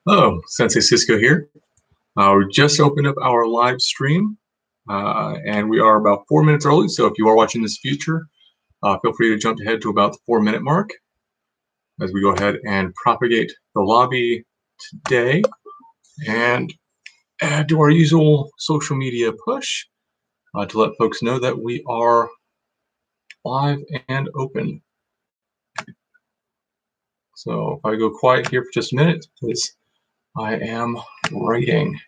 Hello, Sensei Cisco here. We just opened up our live stream, and we are about 4 minutes early. So if you are watching this future, feel free to jump ahead to about the 4-minute mark as we go ahead and propagate the lobby today and do our usual social media push to let folks know that we are live and open. So if I go quiet here for just a minute, because I am writing.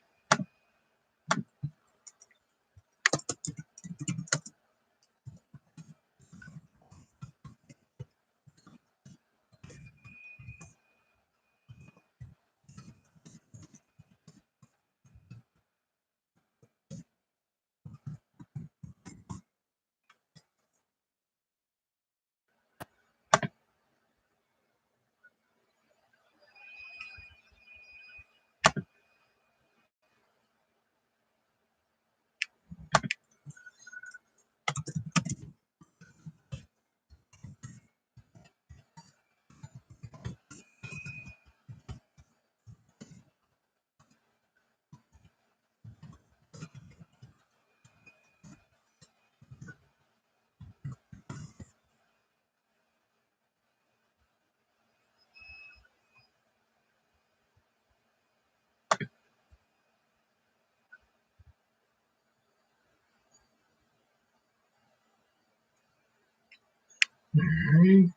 Right.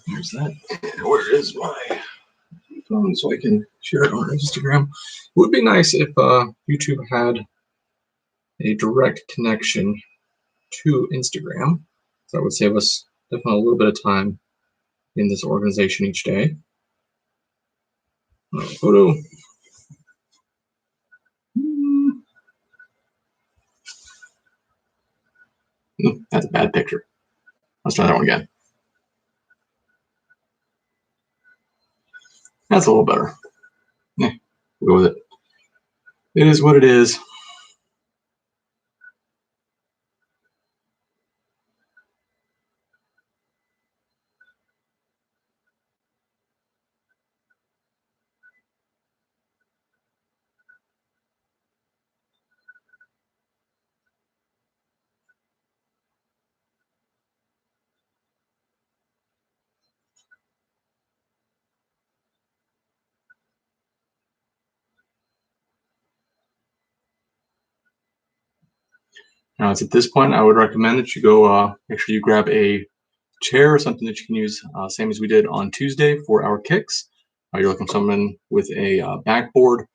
There's that. Where is my phone so I can share it on Instagram? It would be nice if YouTube had a direct connection to Instagram. So that would save us definitely a little bit of time in this organization each day. Photo. That's a bad picture. Let's try that one again. That's a little better. Yeah, we'll go with it. It is what it is. Now, it's at this point I would recommend that you go make sure you grab a chair or something that you can use, same as we did on Tuesday for our kicks. You're looking for someone with a backboard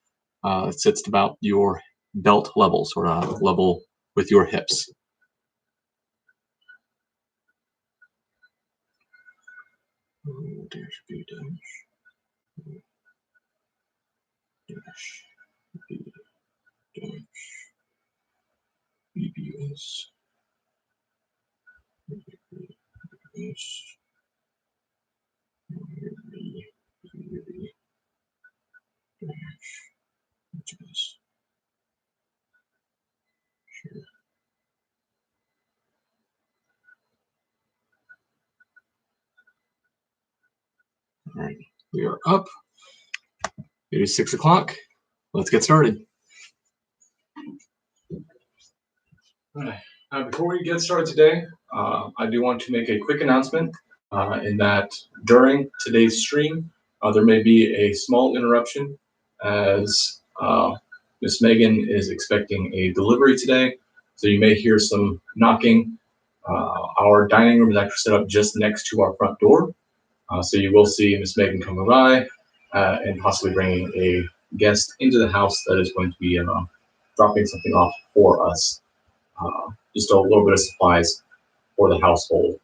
that sits about your belt level, sort of level with your hips. Dash B dash dash B dash BBS BBS dash HBS. Sure. All right, we are up. It is 6 o'clock. Let's get started. All right. Before we get started today, I do want to make a quick announcement in that during today's stream, there may be a small interruption as Miss Megan is expecting a delivery today. So you may hear some knocking. Our dining room is actually set up just next to our front door. So you will see Miss Megan coming by and possibly bringing a guest into the house that is going to be dropping something off for us. Just a little bit of supplies for the household,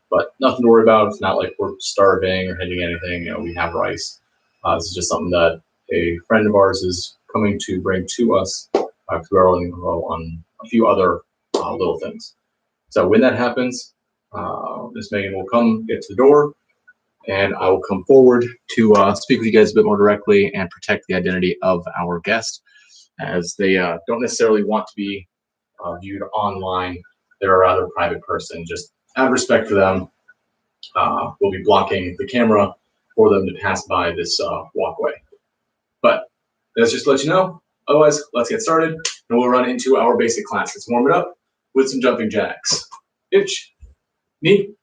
but nothing to worry about. It's not like we're starving or hedging anything. You know, we have rice. This is just something that a friend of ours is coming to bring to us because we are running low on a few other little things. So when that happens, Miss Megan will come, get to the door, and I will come forward to speak with you guys a bit more directly and protect the identity of our guest, as they don't necessarily want to be viewed online. They're a rather private person. Just out of respect for them, will be blocking the camera for them to pass by this walkway. But let's just let you know. Otherwise, let's get started, and we'll run into our basic class. Let's warm it up with some jumping jacks. Ich, ni,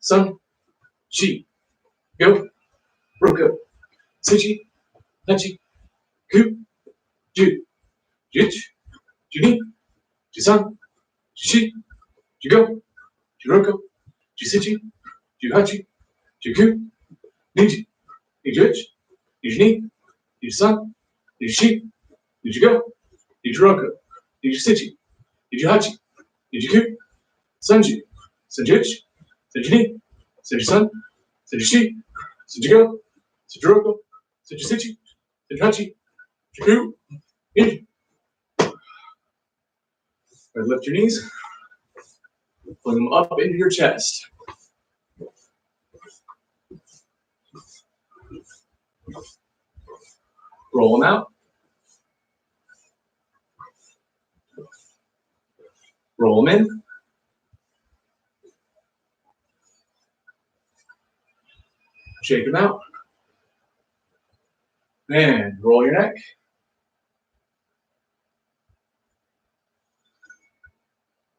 sun, shi, go, roku, suchi, hachi, ku, ju, jich, juni, jisan, jishi, jigo, jiroko, jisuchi, juhachi, jiku, niji, nijich, nijini, nijisan, nijishi, nijigo, nijiroko, nijisuchi, nijihachi, nijiku, sanji, sanjich, sanjini, sanjisan, sanjishi, sanjigo, sanjiroko, sanjisuchi, sanjihachi, jiku, niji. Lift your knees, pull them up into your chest. Roll them out. Roll them in. Shake them out. And roll your neck.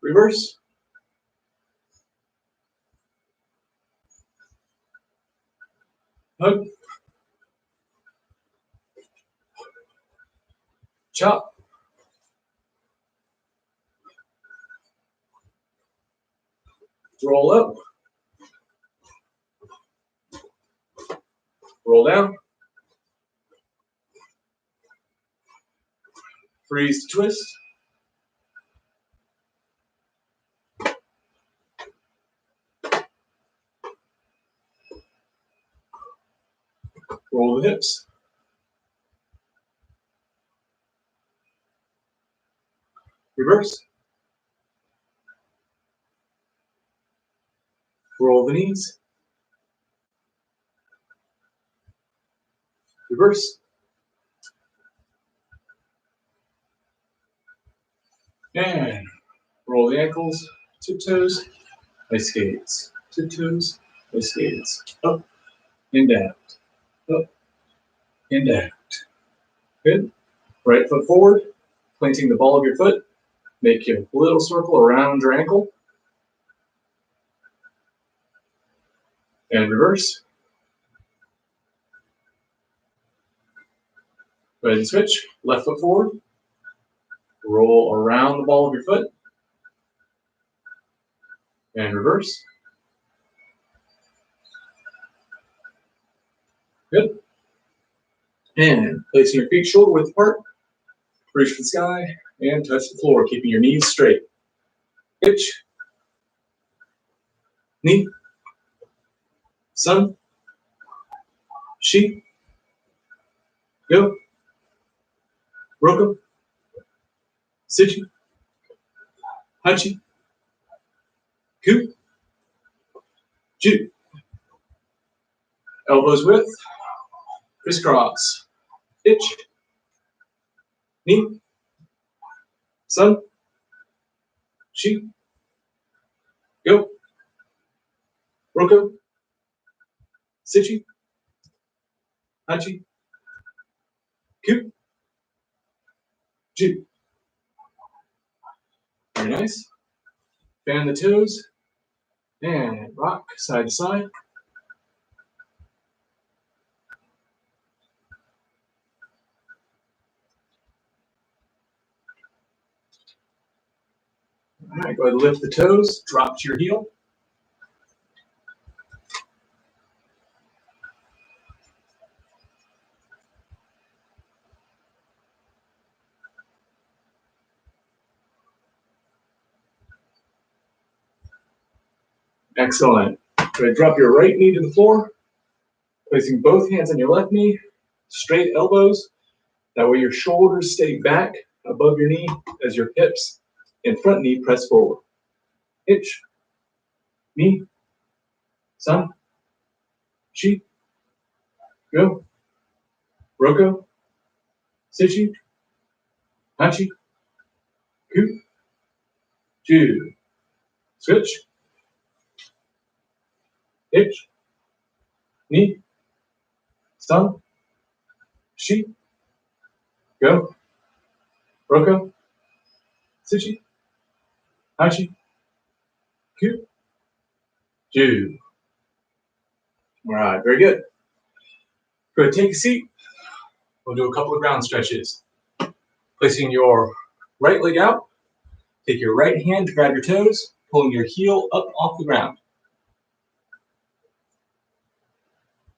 Reverse. Hug. Chop. Roll up. Roll down. Freeze to twist. Roll the hips. Reverse. Roll the knees. Reverse. And roll the ankles. Tiptoes. Ice skates. Tiptoes. Ice skates. Up and down. Up and down. Good. Right foot forward. Planting the ball of your foot. Make a little circle around your ankle. And reverse. Go ahead and switch. Left foot forward. Roll around the ball of your foot. And reverse. Good. And placing your feet shoulder width apart. Reach for the sky and touch the floor, keeping your knees straight. Ich. Ni. Sun. Shi. Go. Roku. Sichi. Hachi. Ku. Ju. Elbows width. Crisscross. Ich. Ni. Sun. Shi. Go. Roku. Sichi. Hachi. Ku. Ju. Very nice. Fan the toes and rock side to side. All right, go ahead and lift the toes, drop to your heel. Excellent. Go ahead and drop your right knee to the floor, placing both hands on your left knee, straight elbows. That way your shoulders stay back above your knee as your hips and front knee press forward. Ich. Ni. Sun. Shi. Go. Roku. Sichi. Hachi. Ku. Ju. Switch. itch, knee, sun, shi, go, roko, suchi, hachi, ku, ju. All right, very good. Go ahead, take a seat. We'll do a couple of ground stretches. Placing your right leg out, take your right hand to grab your toes, pulling your heel up off the ground.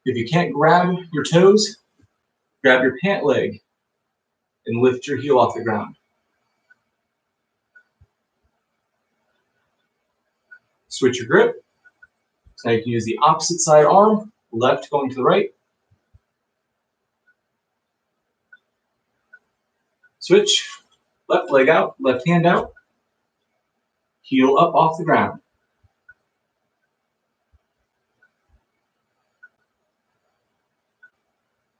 If you can't grab your toes, grab your pant leg and lift your heel off the ground. Switch your grip. So now you can use the opposite side arm, left going to the right. Switch, left leg out, left hand out, heel up off the ground.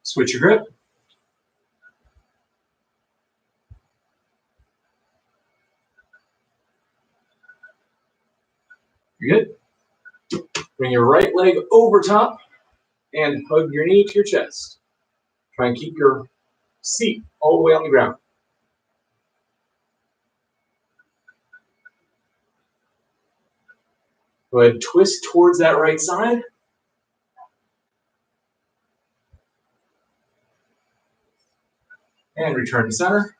Switch your grip. You're good. Bring your right leg over top and hug your knee to your chest. Try and keep your seat all the way on the ground. Go ahead, twist towards that right side. And return to center.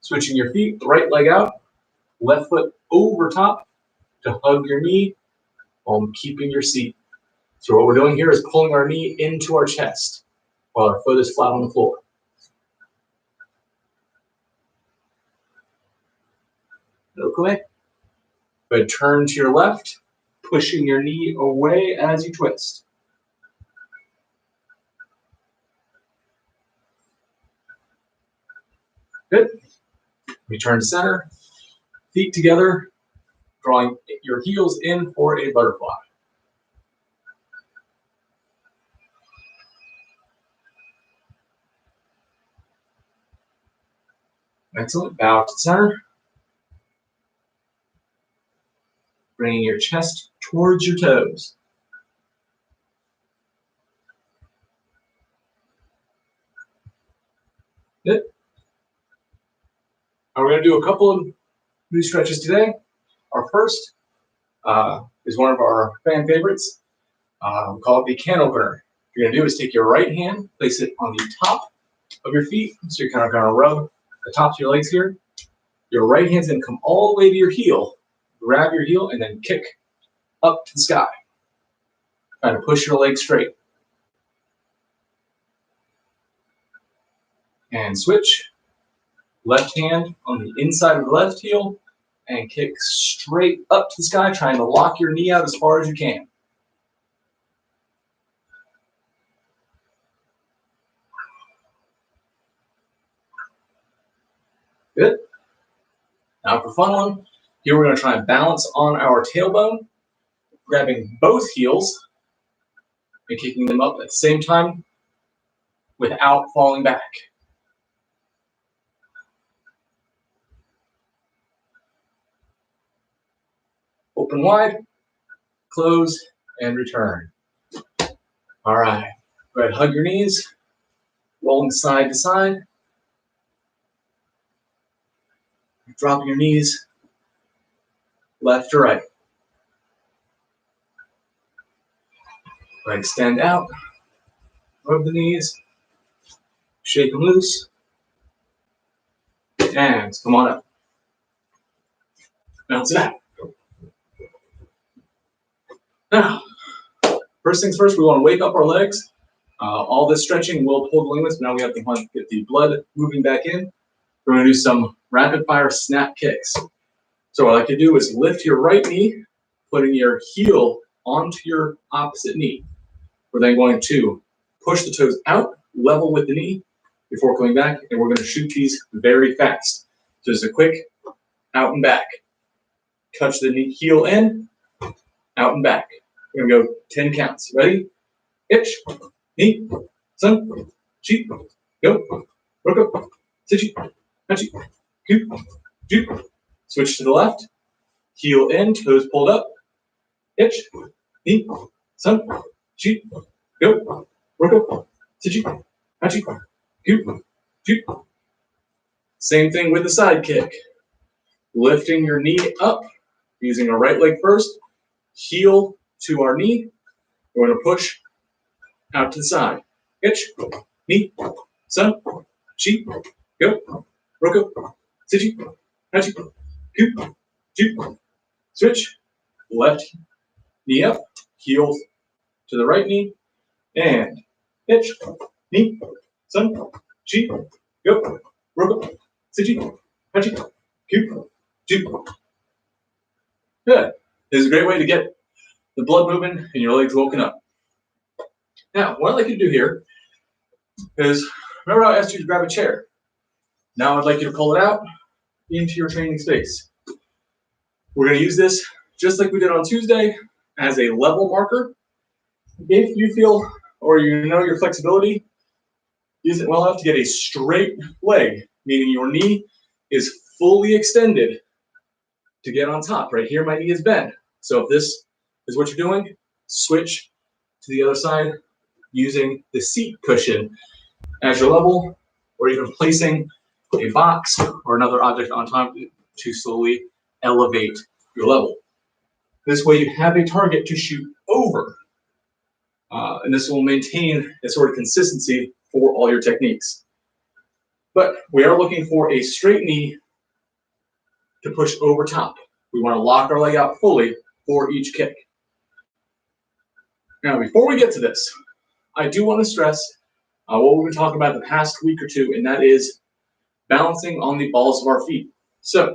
Switching your feet, right leg out, left foot over top to hug your knee while keeping your seat. So what we're doing here is pulling our knee into our chest while our foot is flat on the floor. Okay. Go ahead, turn to your left, pushing your knee away as you twist. Good. Return to center, feet together, drawing your heels in for a butterfly. Excellent. Bow to center. Bringing your chest towards your toes. Good. Now we're going to do a couple of new stretches today. Our first is one of our fan favorites. We call it the can opener. What you're going to do is take your right hand, place it on the top of your feet. So you're kind of going to rub the tops of your legs here. Your right hand's going to come all the way to your heel. Grab your heel and then kick up to the sky. Try to push your legs straight. And switch. Left hand on the inside of the left heel and kick straight up to the sky, trying to lock your knee out as far as you can. Good. Now for fun one, here we're going to try and balance on our tailbone, grabbing both heels and kicking them up at the same time without falling back. Open wide, close, and return. All right. Go ahead, hug your knees, rolling side to side. Dropping your knees left to right. Go ahead, extend out, rub the knees, shake them loose, and come on up. Bounce it out. Now, first things first, we want to wake up our legs. All this stretching will pull the ligaments, but now we have to get the blood moving back in. We're going to do some rapid fire snap kicks. So what I like to do is lift your right knee, putting your heel onto your opposite knee. We're then going to push the toes out, level with the knee before coming back, and we're going to shoot these very fast. So just a quick out and back. Touch the knee, heel in, out and back. We're going to go 10 counts. Ready? Itch, knee, sun, chi, go, roko, sichi, hachi, ku, ju. Switch to the left. Heel in, toes pulled up. Itch, knee, Sun, chi, go, roku, tiji, hachi, kyu, ju. Same thing with the side kick. Lifting your knee up, using our right leg first, heel to our knee. We're going to push out to the side. Hitch, knee, sun, chi, go, roku, tiji, hachi, kyu, ju. Switch, left knee up, heel to the right knee, and hitch, knee, sun, chi, go, roku, tiji, hachi, kyu, ju. Good. This is a great way to get the blood moving and your legs woken up. Now, what I'd like you to do here is, remember I asked you to grab a chair. Now I'd like you to pull it out into your training space. We're going to use this just like we did on Tuesday as a level marker. If you feel or you know your flexibility, use it well enough to get a straight leg, meaning your knee is fully extended to get on top. Right here, my knee is bent. So if this is what you're doing, switch to the other side using the seat cushion as your level, or even placing a box or another object on top to slowly elevate your level. This way you have a target to shoot over. And this will maintain a sort of consistency for all your techniques. But we are looking for a straight knee to push over top. We want to lock our leg out fully for each kick. Now, before we get to this, I do want to stress what we've been talking about the past week or two, and that is balancing on the balls of our feet. So,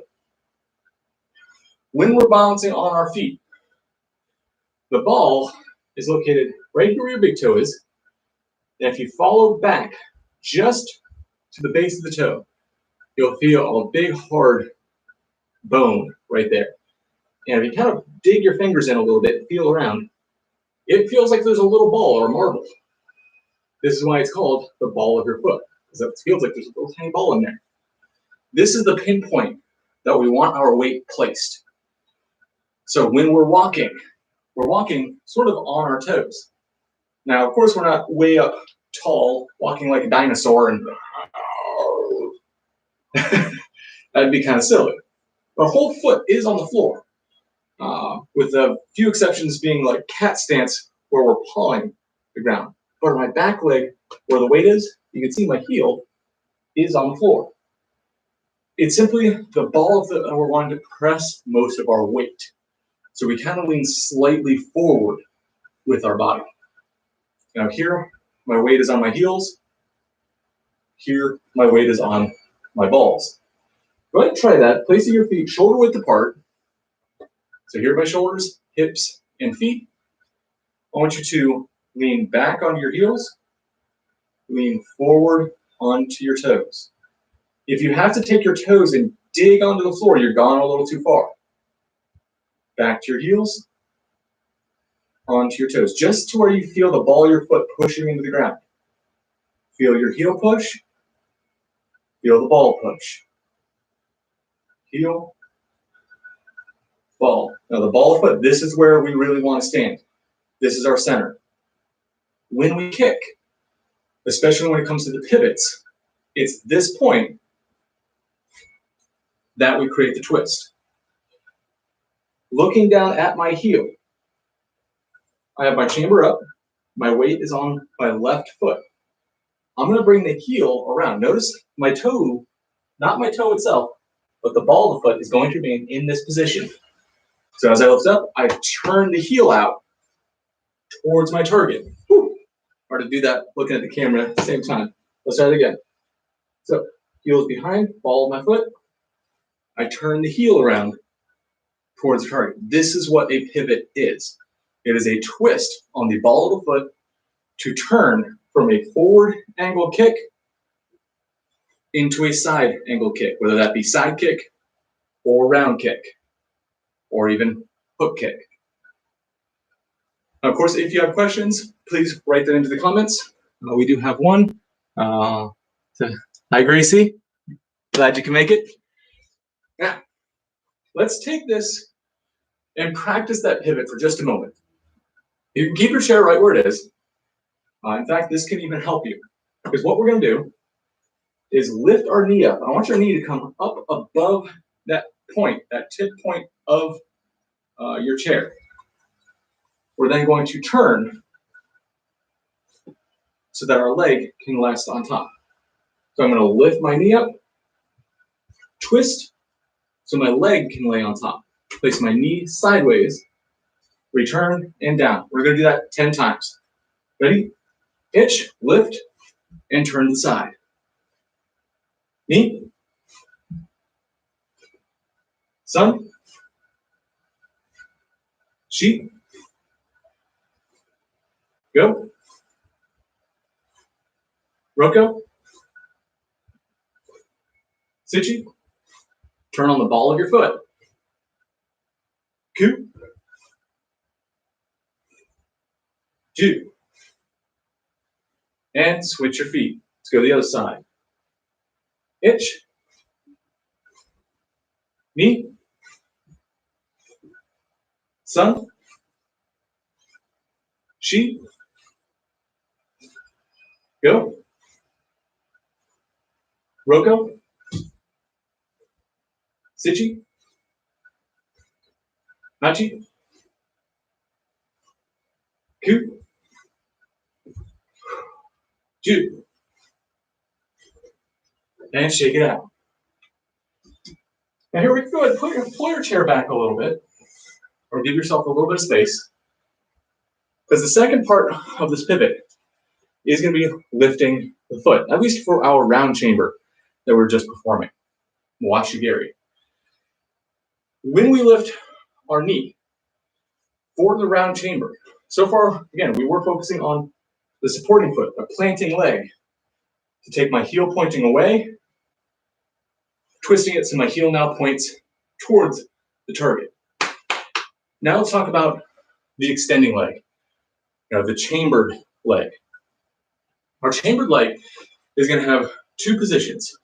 when we're balancing on our feet, the ball is located right here where your big toe is, and if you follow back just to the base of the toe, you'll feel a big hard bone right there. And if you kind of dig your fingers in a little bit, feel around, it feels like there's a little ball or a marble. This is why it's called the ball of your foot, because it feels like there's a little tiny ball in there. This is the pinpoint that we want our weight placed. So when we're walking sort of on our toes. Now, of course, we're not way up tall, walking like a dinosaur, and that'd be kind of silly. Our whole foot is on the floor, with a few exceptions being like cat stance, where we're pawing the ground. But my back leg, where the weight is, you can see my heel is on the floor. It's simply the ball of the, we're wanting to press most of our weight. So we kind of lean slightly forward with our body. Now here, my weight is on my heels. Here, my weight is on my balls. Go ahead and try that, placing your feet shoulder width apart. So here are my shoulders, hips, and feet. I want you to lean back onto your heels, lean forward onto your toes. If you have to take your toes and dig onto the floor, you're gone a little too far. Back to your heels, onto your toes, just to where you feel the ball of your foot pushing into the ground. Feel your heel push, feel the ball push. Heel, ball. Now the ball of foot, this is where we really want to stand. This is our center. When we kick, especially when it comes to the pivots, it's this point that we create the twist. Looking down at my heel, I have my chamber up, my weight is on my left foot. I'm going to bring the heel around. Notice my toe, not my toe itself, but the ball of the foot is going to remain in this position. So as I lift up, I turn the heel out towards my target. Whew. Hard to do that looking at the camera at the same time. Let's try it again. So heel is behind, ball of my foot. I turn the heel around towards the target. This is what a pivot is. It is a twist on the ball of the foot to turn from a forward angle kick into a side angle kick, whether that be side kick or round kick or even hook kick. Of course, if you have questions, please write them into the comments. We do have one. Hi, Gracie. Glad you can make it. Now, let's take this and practice that pivot for just a moment. You can keep your chair right where it is. In fact, this can even help you. Because what we're going to do is lift our knee up. I want your knee to come up above that point, that tip point of your chair. We're then going to turn so that our leg can rest on top. So I'm going to lift my knee up, twist, so my leg can lay on top. Place my knee sideways, return, and down. We're going to do that 10 times. Ready? Hitch, lift, and turn to the side. Knee. Sun. Sheep. Go. Roko. Sichi. Turn on the ball of your foot. Ku. Ju. And switch your feet. Let's go to the other side. Hitch. Knee. Sun. Sheep. Go. Roko. Sichi. Hachi. Ku. Ju. And shake it out. Now here we go. Pull your chair back a little bit, or give yourself a little bit of space. Because the second part of this pivot is going to be lifting the foot, at least for our round chamber that we're just performing, Mawashi-geri. When we lift our knee for the round chamber, so far, again, we were focusing on the supporting foot, a planting leg, to take my heel pointing away, twisting it so my heel now points towards the target. Now let's talk about the extending leg, the chambered leg. Our chambered leg is going to have two positions,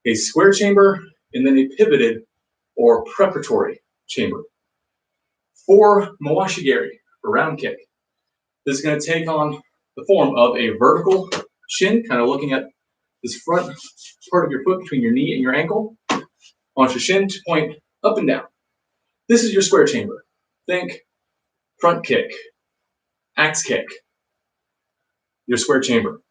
a square chamber and then a pivoted or preparatory chamber. For Mawashi-geri, a round kick, this is going to take on the form of a vertical shin, kind of looking at this front part of your foot between your knee and your ankle. I want your shin to point up and down. This is your square chamber. Think front kick, axe kick, your square chamber.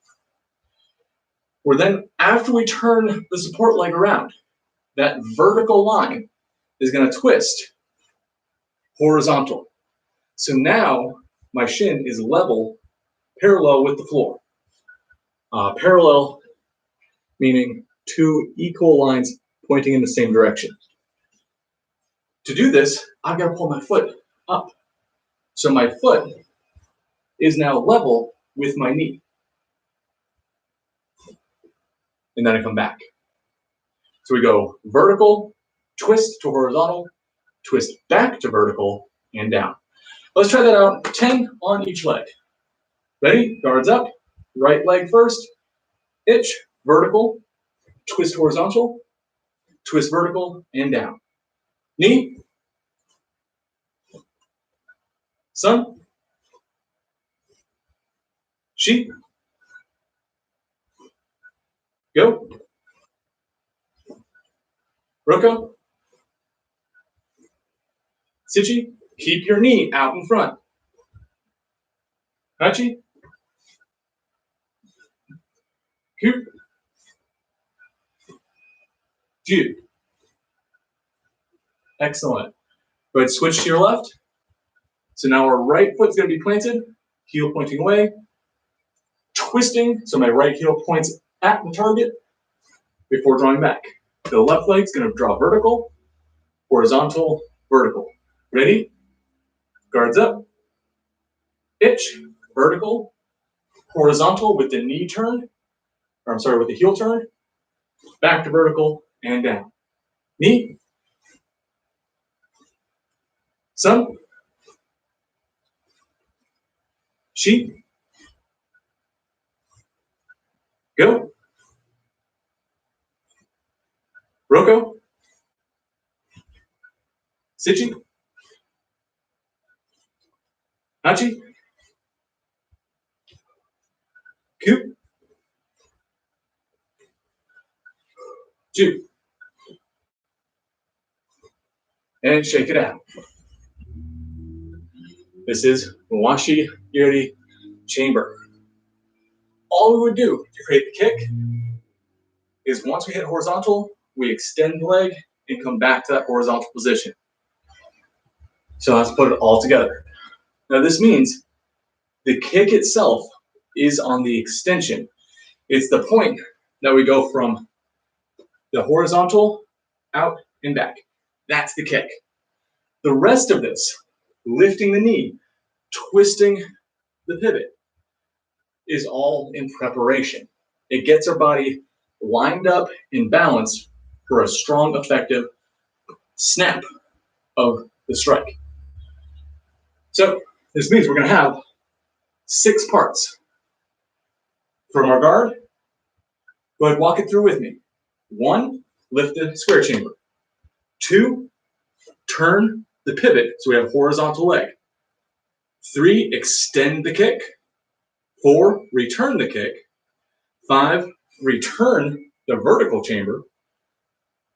Where then, after we turn the support leg around, that vertical line is going to twist horizontal. So now my shin is level, parallel with the floor. Parallel meaning two equal lines pointing in the same direction. To do this, I've got to pull my foot up. So my foot is now level with my knee. And then I come back. So we go vertical, twist to horizontal, twist back to vertical, and down. Let's try that out, 10 on each leg. Ready? Guards up, right leg first, hitch, vertical, twist horizontal, twist vertical, and down. Knee, sun, sheep, go, roko, sichi, keep your knee out in front. Hachi, ku, ju. Excellent. Go ahead, switch to your left. So now our right foot's going to be planted, heel pointing away, twisting, so my right heel points at the target before drawing back. The left leg's going to draw vertical, horizontal, vertical. Ready? Guards up. Hitch, vertical, horizontal with the knee turn, or I'm sorry, with the heel turn, back to vertical and down. Knee, sun, sheep, go, roko, sichi, hachi, Coop. Ju. And shake it out. This is Mawashi Geri chamber. All we would do to create the kick is once we hit horizontal, we extend the leg and come back to that horizontal position. So let's put it all together. Now this means the kick itself is on the extension. It's the point that we go from the horizontal out and back. That's the kick. The rest of this, lifting the knee, twisting the pivot, is all in preparation. It gets our body lined up in balance for a strong, effective snap of the strike. So this means we're going to have 6 parts. From our guard, go ahead and walk it through with me. 1, lift the square chamber. 2, turn the pivot so we have a horizontal leg. 3, extend the kick. 4, return the kick. 5, return the vertical chamber.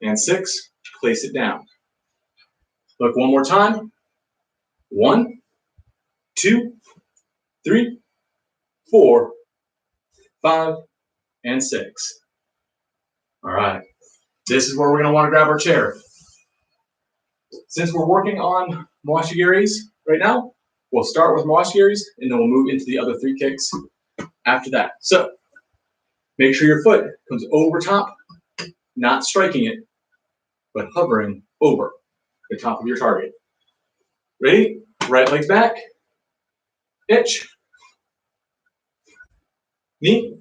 And 6, place it down. Look one more time. 1, 2, 3, 4, 5, and 6. All right. This is where we're going to want to grab our chair. Since we're working on Mawashi Geris right now, we'll start with Mawashi Geris, and then we'll move into the other 3 kicks after that. So make sure your foot comes over top, not striking it, but hovering over the top of your target. Ready? Right leg's back. Itch. Knee.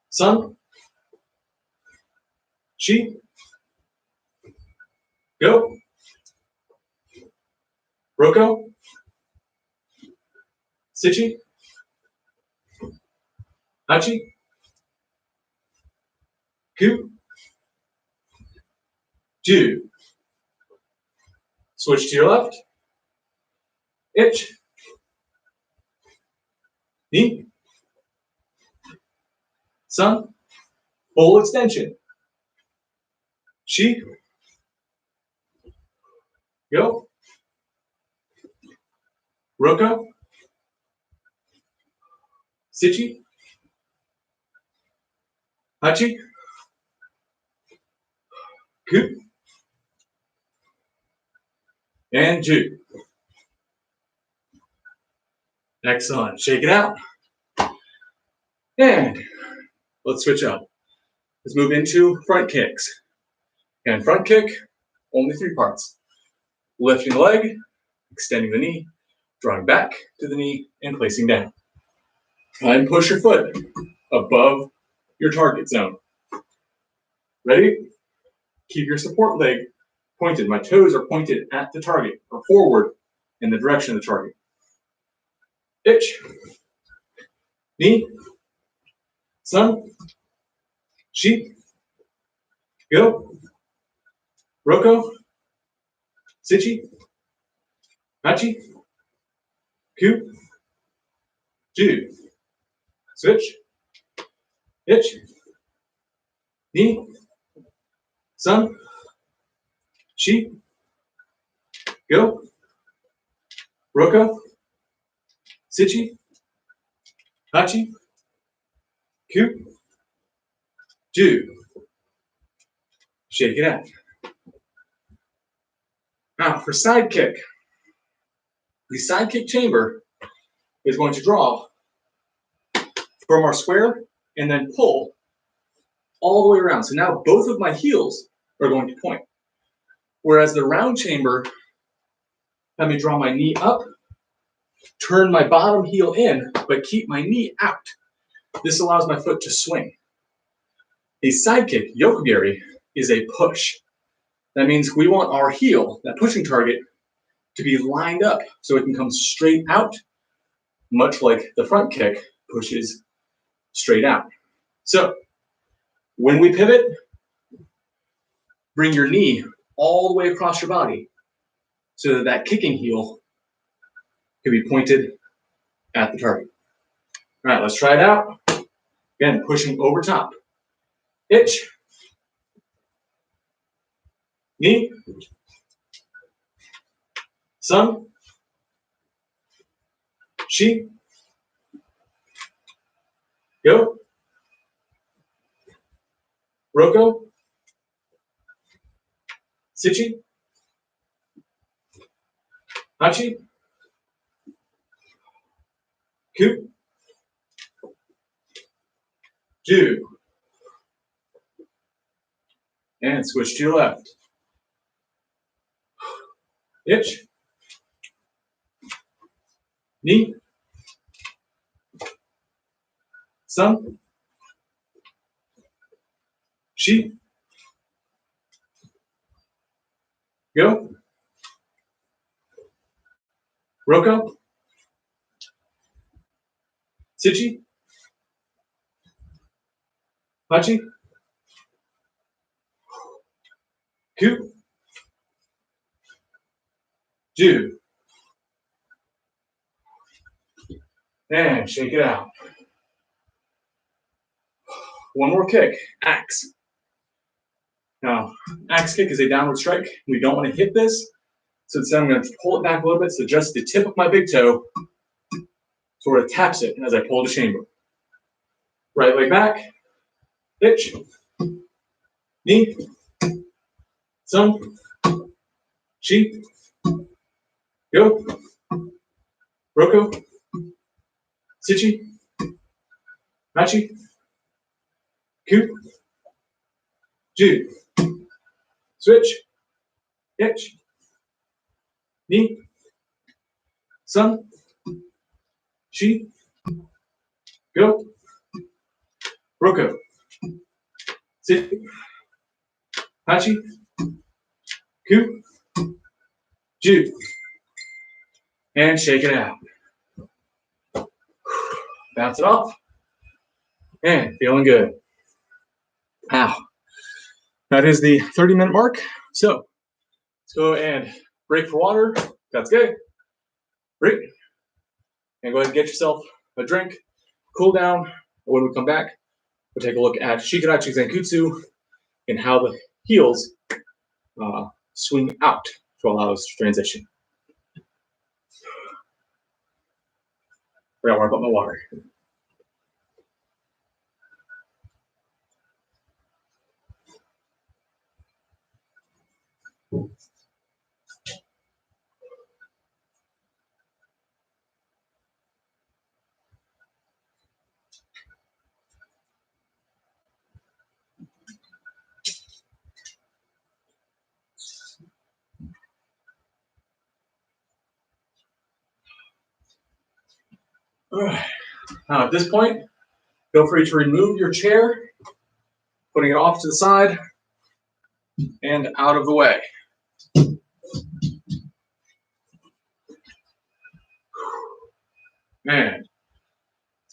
Sun. Shi. Go. Roko. Sichi. Hachi. Ku. Ju. Switch to your left. Itch. Knee. Sun. Full extension. Shi. Go. Roko. Sichi. Hachi. Ku. And Ju. Excellent. Shake it out. And let's switch up. Let's move into front kicks. And front kick, only 3 parts. Lifting the leg, extending the knee, drawing back to the knee, and placing down. Try and push your foot above your target zone. Ready? Keep your support leg pointed. My toes are pointed at the target, or forward in the direction of the target. Itch. Knee. Sun. Shi. Go. Roko. Sichi. Hachi. Ku. Ju. Switch. Itch. Knee. Sun. Shi. Go. Roko. Sichi. Hachi. Ku. Ju. Shake it out. Now for side kick. The side kick chamber is going to draw from our square and then pull all the way around. So now both of my heels are going to point. Whereas the round chamber, let me draw my knee up, turn my bottom heel in, but keep my knee out. This allows my foot to swing. A side kick, Yokogeri, is a push. That means we want our heel, that pushing target, to be lined up so it can come straight out, much like the front kick pushes straight out. So when we pivot, bring your knee all the way across your body so that that kicking heel can be pointed at the target. All right, let's try it out. Again, pushing over top. Hitch. Knee. Sun. Shi. Go. Roko. Sichi. Hachi. Ku. Ju. And switch to your left. Hitch. Knee. Sun. Shi. Go. Roko. Sichi. Hachi. Ku. Ju. And shake it out. One more kick. Axe. Now, axe kick is a downward strike. We don't want to hit this. So instead, I'm going to pull it back a little bit. So just the tip of my big toe sort of taps it as I pull the chamber. Right leg back. Hitch. Knee. Sun. Shi. Go. Roko. Sichi. Hachi. Ku. Ju. Switch. Hitch. Knee. Sun. Shi. Go. Roko. Sichi. Hachi. Ku. Ju. And shake it out. Bounce it off. And feeling good. Wow. That is the 30-minute mark. So let's go and break for water. That's good. Break. And go ahead and get yourself a drink. Cool down. When we come back, we'll take a look at Shikarachi Zenkutsu and how the heels swing out to allow us to transition. I gotta warm up my water. All right. Now at this point, feel free to remove your chair, putting it off to the side and out of the way. Man,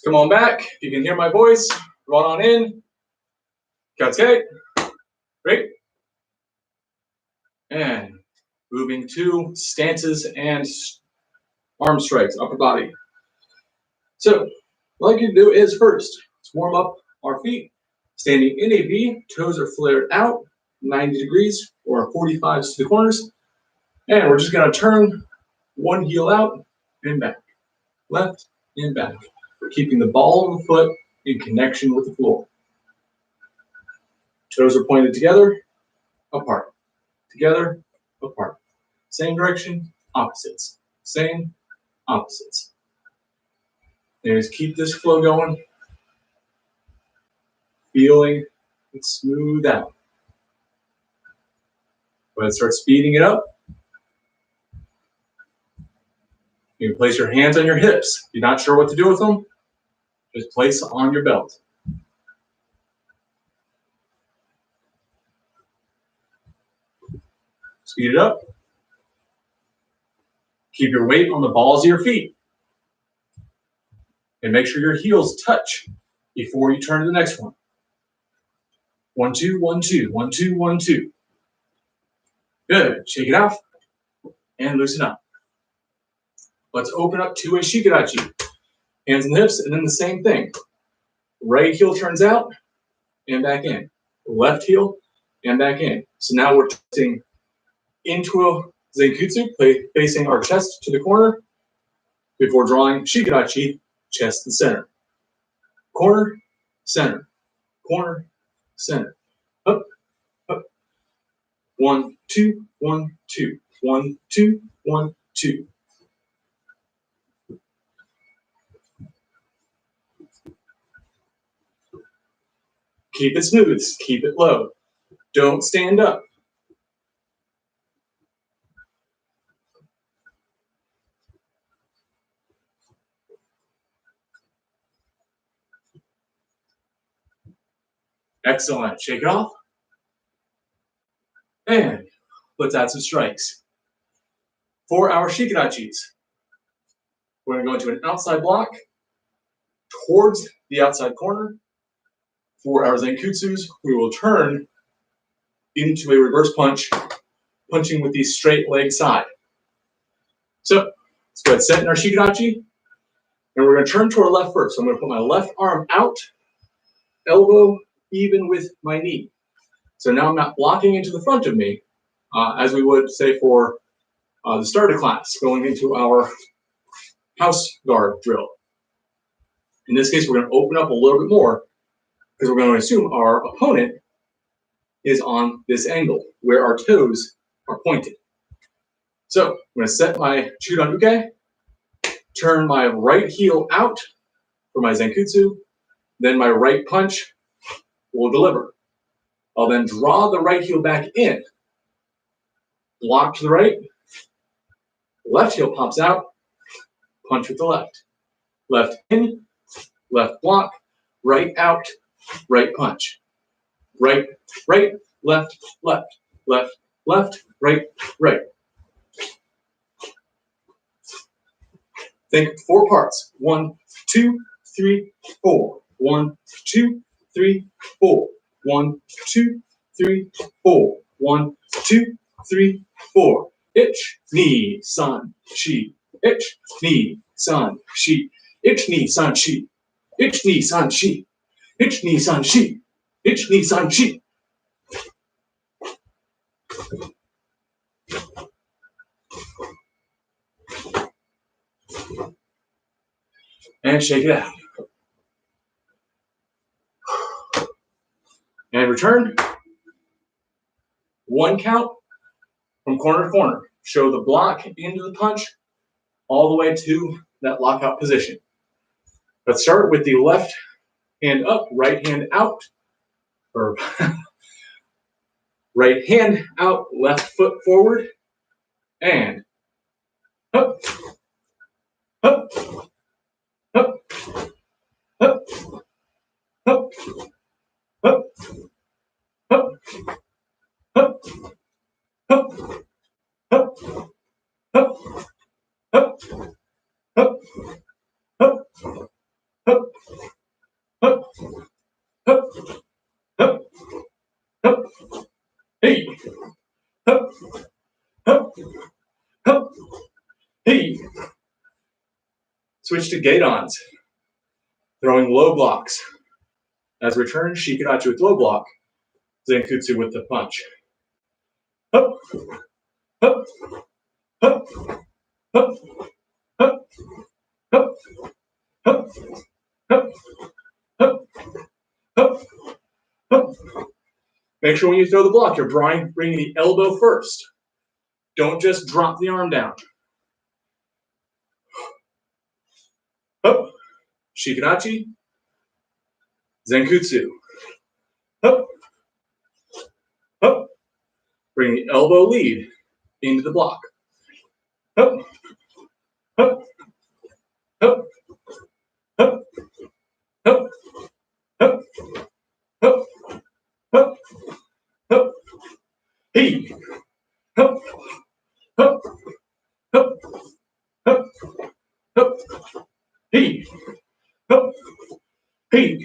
come on back. If you can hear my voice, run on in. Katsuke. Great. And moving to stances and arm strikes, upper body. So, what I can do is first, let's warm up our feet. Standing in a V, toes are flared out, 90 degrees or 45 to the corners. And we're just gonna turn one heel out and back, left and back. We're keeping the ball of the foot in connection with the floor. Toes are pointed together, apart, together, apart. Same direction, opposites. Same, opposites. And just keep this flow going, feeling it smooth out. Go ahead and start speeding it up. You can place your hands on your hips. If you're not sure what to do with them, just place on your belt. Speed it up. Keep your weight on the balls of your feet. And make sure your heels touch before you turn to the next one. 1, 2, 1, 2, 1, 2, 1, 2. Good. Shake it off and loosen up. Let's open up to a Shikarachi. hands on the hips, and then the same thing. Right heel turns out and back in. Left heel and back in. So now we're twisting into a Zenkutsu, facing our chest to the corner before drawing Shikadachi, chest and center. Corner, center, corner, center. Up, up. 1, 2, 1, 2. 1, 2, 1, 2. Keep it smooth, keep it low. Don't stand up. Excellent. Shake it off. And let's add some strikes. For our Shikadachis, we're going to go into an outside block towards the outside corner. For our Zenkutsus, we will turn into a reverse punch, punching with the straight leg side. So let's go ahead and set in our Shikadachi, and we're going to turn to our left first. So I'm going to put my left arm out, elbow even with my knee. So now I'm not blocking into the front of me, as we would say for the start of class, going into our house guard drill. In this case, we're going to open up a little bit more because we're going to assume our opponent is on this angle where our toes are pointed. So I'm going to set my Chudan Uke, turn my right heel out for my Zenkutsu, then my right punch will deliver. I'll then draw the right heel back in, block to the right, left heel pops out, punch with the left. Left in, left block, right out, right punch. Right, right, left, left, left, left, right, right. Think 4 parts. 1, 2, 3, 4. 1, 2, 3, 4. 1, 2, 3, 4. 1, 2, 3, 4. Ich, ni, san, shi. Ich, ni, san, shi. Ich, ni, san, shi. Ich, ni, san, shi. Ich, ni, san, shi. Ich, ni, san, shi. And shake it out. And return. 1 count from corner to corner. Show the block into the punch all the way to that lockout position. Let's start with the left hand up, right hand out, or right hand out, left foot forward, and up, up, up, up, up, up, up, up, up, up, up, up, up, up, up, up, up, up, up, hey, up, up, up, hey. Switch to Geidons, throwing low blocks. As return, Shikadachi with low block, Zenkutsu with the punch. Up, up, up, up, up, up, up, up, up, up, up. Make sure when you throw the block, you're bringing the elbow first. Don't just drop the arm down. Up, Shikadachi, Zenkutsu. Up, up. Bring the elbow lead into the block. Up, up, up, up, up, up, up, up, up, hey, up, up, up, up, up, hey, up, hey,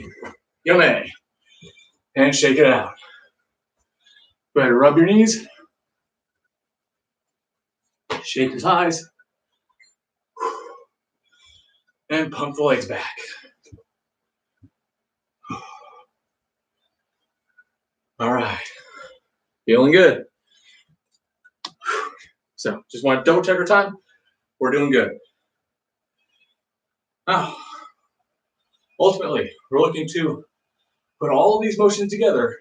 yummy. And shake it out. Go ahead and rub your knees. Shake your thighs. And pump the legs back. All right. Feeling good. So just want to double check our time. We're doing good. Now, ultimately, we're looking to put all of these motions together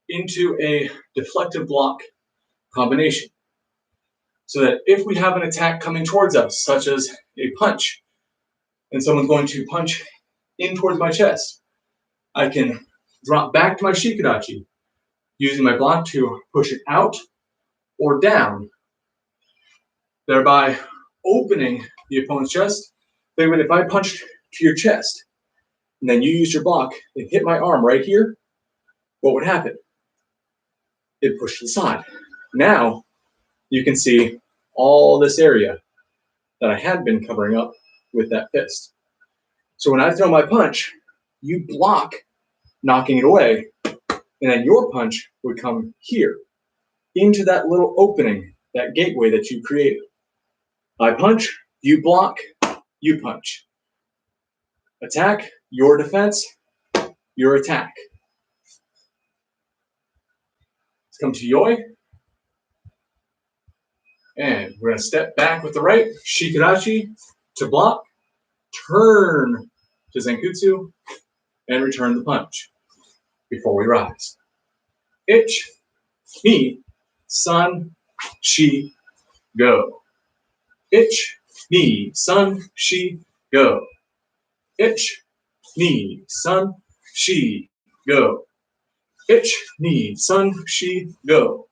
into a deflective block combination. So that if we have an attack coming towards us, such as a punch, and someone's going to punch in towards my chest, I can drop back to my shikadachi, using my block to push it out or down, thereby opening the opponent's chest. Think of it, if I punched to your chest, and then you used your block and hit my arm right here, what would happen? It pushed to the side. Now, you can see all this area that I had been covering up with that fist. So when I throw my punch, you block, knocking it away, and then your punch would come here, into that little opening, that gateway that you created. I punch, you block, you punch. Attack, your defense, your attack. Let's come to Yoi. And we're going to step back with the right, shikadachi to block, turn to Zenkutsu, and return the punch before we rise. Ich, ni, san, shi, go. Ich, ni, san, shi, go. Ich, ni, san, shi, go. Ich, ni, san, shi, go.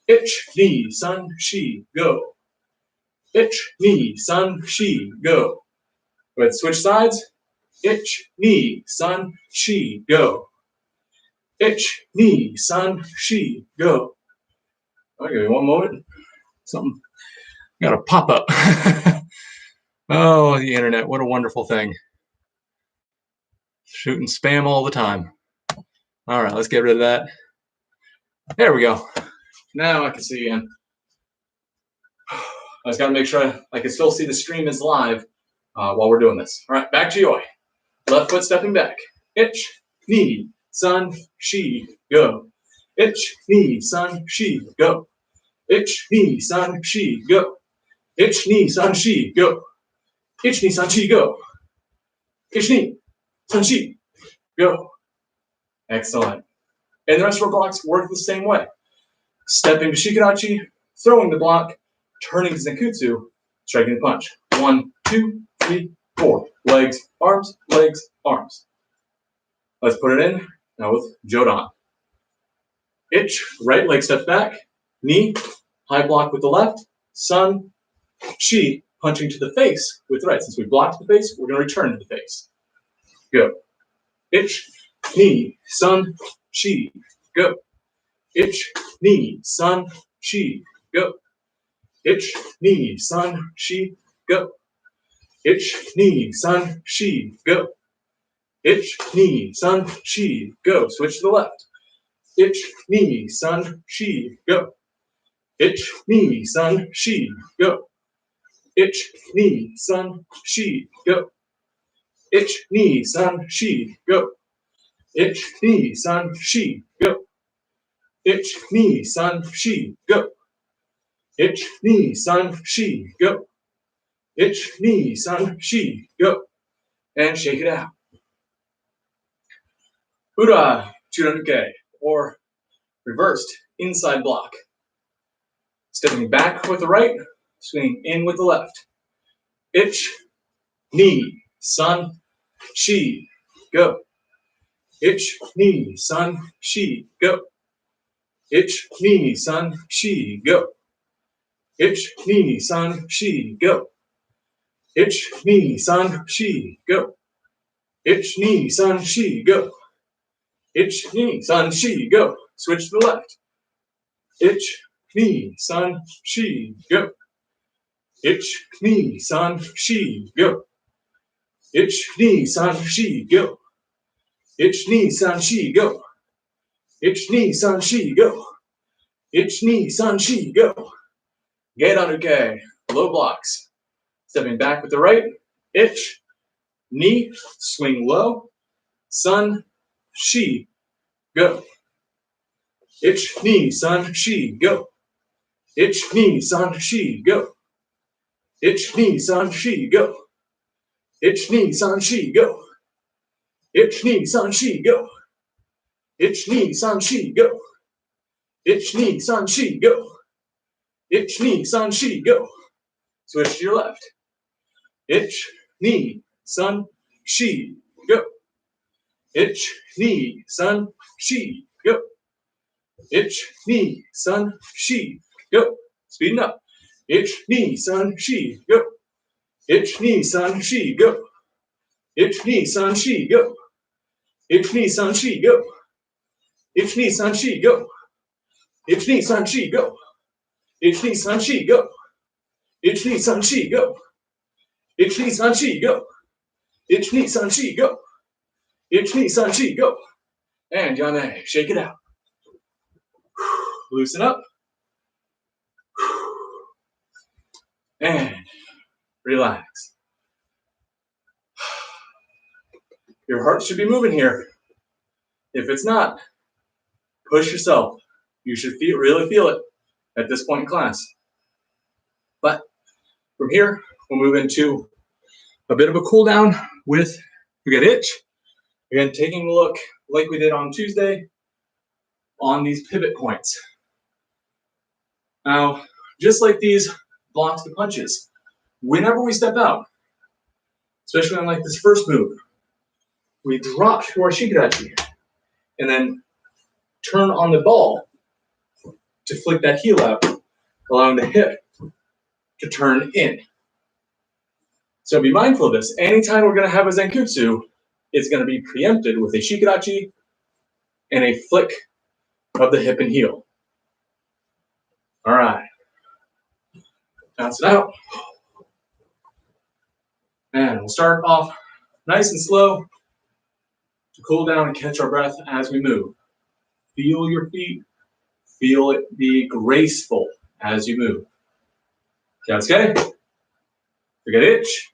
Ich, ni, san, shi, go. Ich, ni, san, shi, go. Let's switch sides. Ich, ni, san, shi, go. Ich, ni, san, shi, go. I'll give you one moment. Something got a pop up. Oh, the internet, what a wonderful thing. Shooting spam all the time. All right, let's get rid of that. There we go. Now I can see again. I just got to make sure I can still see the stream is live while we're doing this. All right, back to Yoi. Left foot stepping back. Ich, ni, san, shi, go. Ich, ni, san, shi, go. Ich, ni, san, shi, go. Ich, ni, san, shi, go. Ich, ni, san, shi, go. Ich, ni, san, shi, go. Excellent. And the rest of our blocks work the same way. Stepping to shikadachi, throwing the block, turning to Zenkutsu, striking the punch. 1, 2, 3, 4. Legs, arms, legs, arms. Let's put it in now with Jodan. Ich, right leg steps back, knee, high block with the left, sun, shi, punching to the face with the right. Since we blocked the face, we're going to return to the face. Go. Ich, knee, sun, shi, go. Ich, knee, sun, shi, go. Ich, knee, sun, shi, go. Ich, knee, sun, shi, go. Ich, knee, sun, shi, go. Switch to the left. Ich, knee, sun, shi, go. Ich, knee, sun, shi, go. Ich, knee, sun, shi, go. Ich, knee, sun, shi, go. Ich, knee, sun, shi, go. Ich, knee, sun, shi, go. Ich, knee, sun, shi, go. Ich, knee, sun, shi, go. And shake it out. Ura Churanuke, or reversed inside block. Stepping back with the right, swinging in with the left. Ich, knee, sun, shi, go. Ich, knee, sun, shi, go. Ich, knee, sun, shi, go. Ich, knee, sun, shi, go. Ich, knee, sun, shi, go. Ich, knee, sun, shi, go. Ich, knee, sun, shi, go. Switch to the left. Ich, knee, sun, shi, go. Ich, knee, sun, shi, go. Ich, knee, sun, shi, go. Ich, knee, sun, shi, go. Ich, knee, sun, shi, go. Ich, knee, sun, shi, go. Get under K. Low blocks. Stepping back with the right. Ich, ni, swing low, sun, shi, go. Ich, ni, sun, shi, go. Ich, ni, sun, shi, go. Ich, ni, sun, shi, go. Ich, ni, sun, shi, go. Ich, ni, sun, shi, go. Ich, ni, sun, shi, go. Ich, ni, sun, shi, go. Ich, ni, sun, shi, go. Switch to your left. Ich, ni, sun, shi, go. Ich, ni, sun, shi, go. Ich, ni, sun, shi, go. Speeding up. Ich, ni, sun, shi, go. Ich, ni, sun, shi, go. Ich, ni, sun, shi, go. Ich, ni, sun, shi, go. Ich, ni, sun, shi, go. Ich, ni, sun, shi, go. Ich, ni, sun, shi, go. Ich, ni, sun, shi, go. Ich, ni, sun, shi, go. Ich, ni, sun, shi, go. Ich, ni, sun, shi, go. And Yane, shake it out. Loosen up. And relax. Your heart should be moving here. If it's not, push yourself. You should really feel it at this point in class. But from here, we'll move into a bit of a cool down with we got Ich. Again, taking a look like we did on Tuesday on these pivot points. Now, just like these blocks the punches, whenever we step out, especially on like this first move, we drop to our shikarachi and then turn on the ball to flick that heel out, allowing the hip to turn in. So be mindful of this. Anytime we're going to have a Zenkutsu, it's going to be preempted with a shikarachi and a flick of the hip and heel. All right. Bounce it out. And we'll start off nice and slow to cool down and catch our breath as we move. Feel your feet. Feel it be graceful as you move. Kyatsuke. Forget Ich.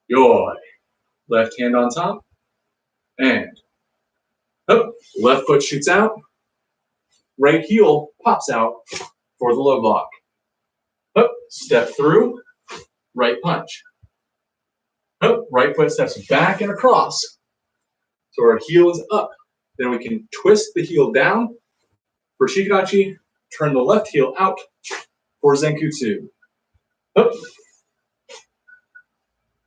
Yoi. Left hand on top. And up. Left foot shoots out. Right heel pops out for the low block. Up. Step through. Right punch. Up. Right foot steps back and across. So our heel is up. Then we can twist the heel down for shikarachi. Turn the left heel out for Zenkutsu. Up.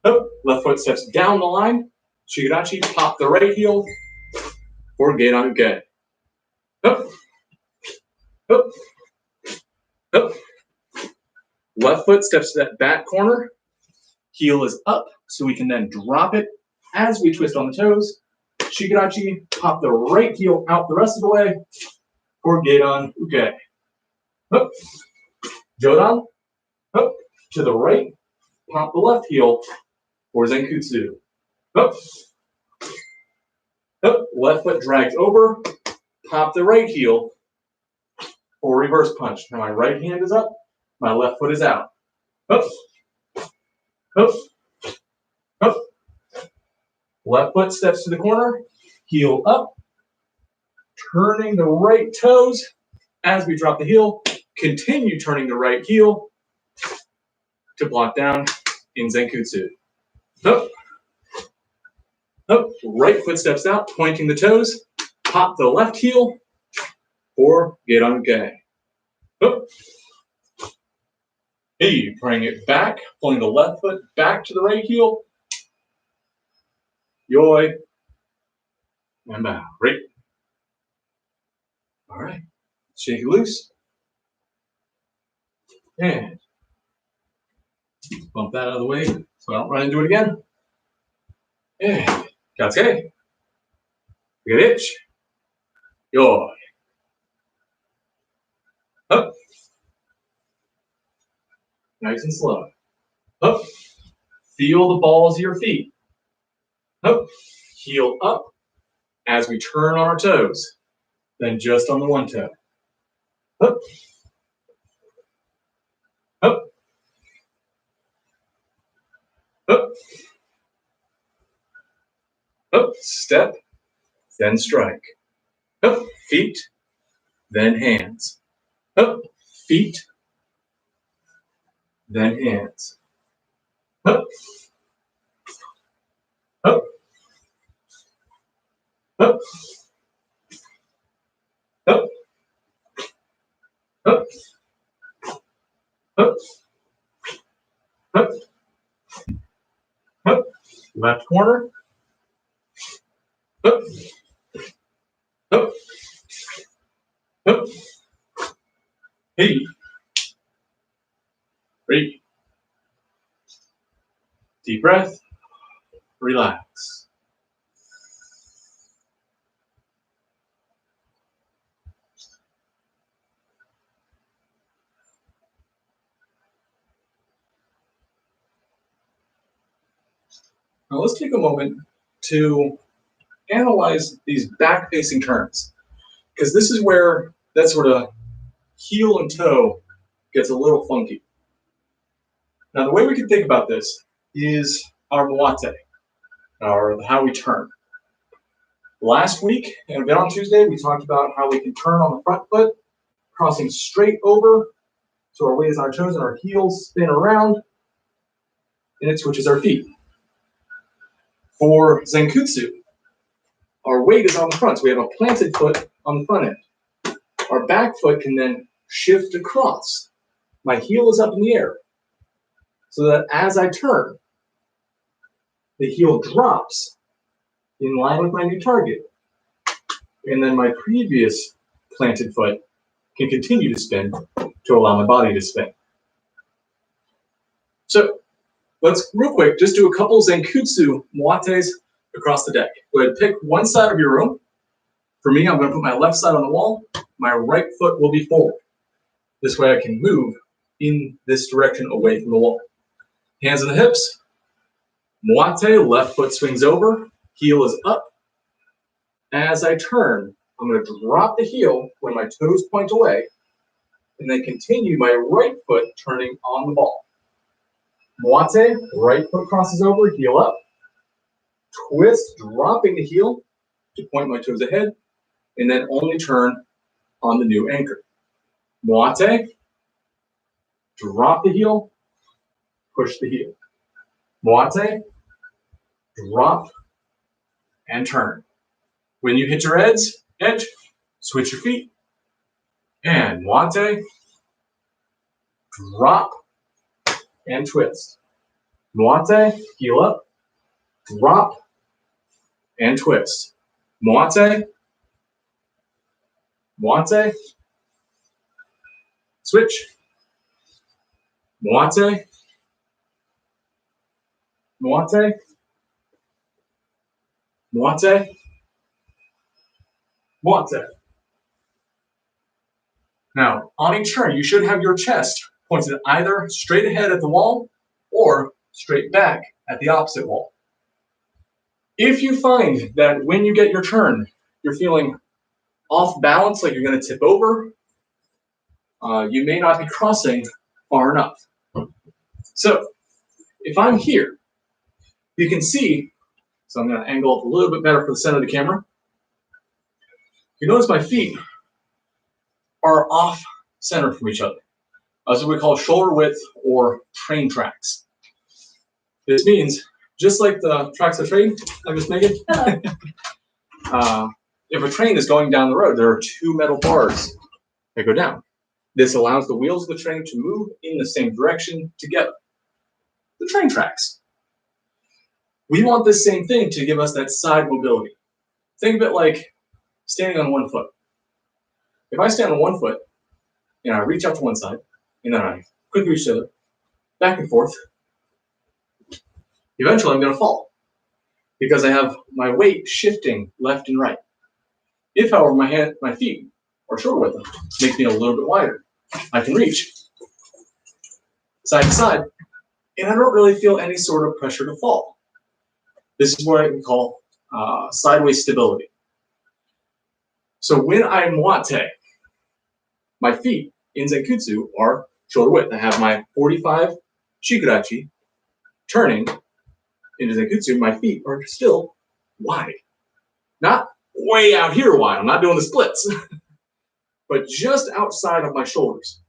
Up. Left foot steps down the line. Shikarachi, pop the right heel for Gedan Uke. Up. Up. Up. Left foot steps to that back corner. Heel is up, so we can then drop it as we twist on the toes. Shikarachi, pop the right heel out the rest of the way for Gedan Uke. Up. Jodan. Up. To the right. Pop the left heel for Zenkutsu. Up. Up. Left foot drags over. Pop the right heel for reverse punch. Now my right hand is up. My left foot is out. Up. Up. Up. Left foot steps to the corner. Heel up. Turning the right toes as we drop the heel. Continue turning the right heel to block down in Zenkutsu. Up. Up. Right foot steps out, pointing the toes. Pop the left heel for Gedan Uke. Up. Hey, bring it back, pulling the left foot back to the right heel. Yoi. And bow. Right. All right. Shake it loose. And bump that out of the way so I don't run into it again. And Katsuke. Forget Ich. Yoi. Up. Nice and slow. Up. Feel the balls of your feet. Up. Heel up as we turn on our toes. Then just on the one toe. Up. Up. Up, up, step, then strike. Up, feet, then hands. Up, feet, then hands. Up, up, up, up, up, up, up, up. Left corner. Up, up, up. Hey, breathe. Deep breath. Relax. Now let's take a moment to analyze these back-facing turns, because this is where that sort of heel and toe gets a little funky. Now the way we can think about this is our moate, or how we turn. Last week, and again on Tuesday, we talked about how we can turn on the front foot, crossing straight over, so our weight is on our toes and our heels spin around, and it switches our feet. For Zenkutsu, our weight is on the front, so we have a planted foot on the front end. Our back foot can then shift across. My heel is up in the air, so that as I turn, the heel drops in line with my new target. And then my previous planted foot can continue to spin to allow my body to spin. So let's real quick just do a couple Zenkutsu moates across the deck. Go ahead and pick one side of your room. For me, I'm going to put my left side on the wall. My right foot will be forward. This way I can move in this direction away from the wall. Hands on the hips. Moate, left foot swings over, heel is up. As I turn, I'm going to drop the heel when my toes point away, and then continue my right foot turning on the ball. Moate, right foot crosses over, heel up. Twist, dropping the heel to point my toes ahead, and then only turn on the new anchor. Moate, drop the heel, push the heel. Moate, drop, and turn. When you hit your edge, switch your feet, and moate, drop, and twist. Moate, heel up, drop, and twist. Moate, moate, switch. Moate, moate, moate, moate. Now, on each turn, you should have your chest pointed either straight ahead at the wall or straight back at the opposite wall. If you find that when you get your turn, you're feeling off balance, like you're going to tip over, you may not be crossing far enough. So, if I'm here, you can see, so I'm going to angle up a little bit better for the center of the camera. You notice my feet are off center from each other. That's what we call shoulder width or train tracks. This means, just like the tracks of train I was making, if a train is going down the road, there are two metal bars that go down. This allows the wheels of the train to move in the same direction together. The train tracks. We want this same thing to give us that side mobility. Think of it like standing on one foot. If I stand on one foot, and I reach out to one side, and then I quickly reach the other, back and forth, eventually I'm going to fall because I have my weight shifting left and right. If, however, my feet are shorter width, makes me a little bit wider, I can reach side to side, and I don't really feel any sort of pressure to fall. This is what we call sideways stability. So when I moate, my feet in Zenkutsu are shoulder width. I have my 45 shikurachi turning into Zenkutsu, my feet are still wide. Not way out here wide, I'm not doing the splits, but just outside of my shoulders.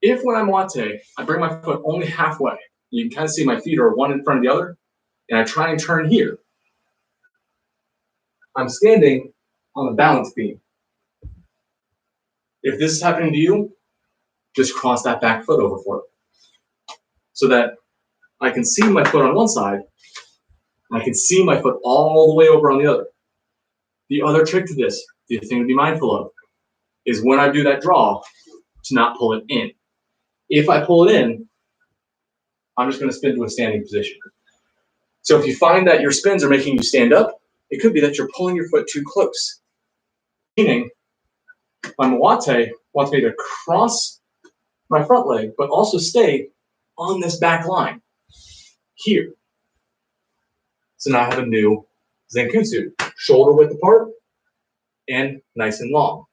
If when I'm Moate, I bring my foot only halfway, you can kind of see my feet are one in front of the other, and I try and turn here, I'm standing on the balance beam. If this is happening to you, just cross that back foot over for it, so that I can see my foot on one side, and I can see my foot all the way over on the other. The other trick to this, the thing to be mindful of, is when I do that draw, to not pull it in. If I pull it in, I'm just going to spin to a standing position. So if you find that your spins are making you stand up, it could be that you're pulling your foot too close. Meaning, my Moate wants me to cross my front leg, but also stay on this back line here. So now I have a new Zenkutsu, shoulder width apart and nice and long.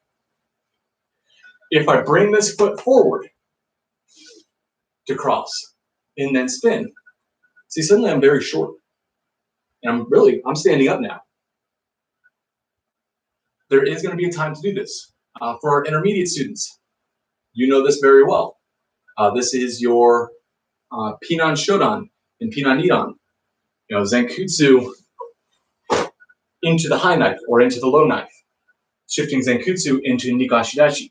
If I bring this foot forward to cross and then spin, see, suddenly I'm very short. And I'm standing up now. There is going to be a time to do this. For our intermediate students, you know this very well. This is your Pinan Shodan and Pinan Nidan. Zenkutsu into the high knife or into the low knife, shifting Zenkutsu into Nikashidachi.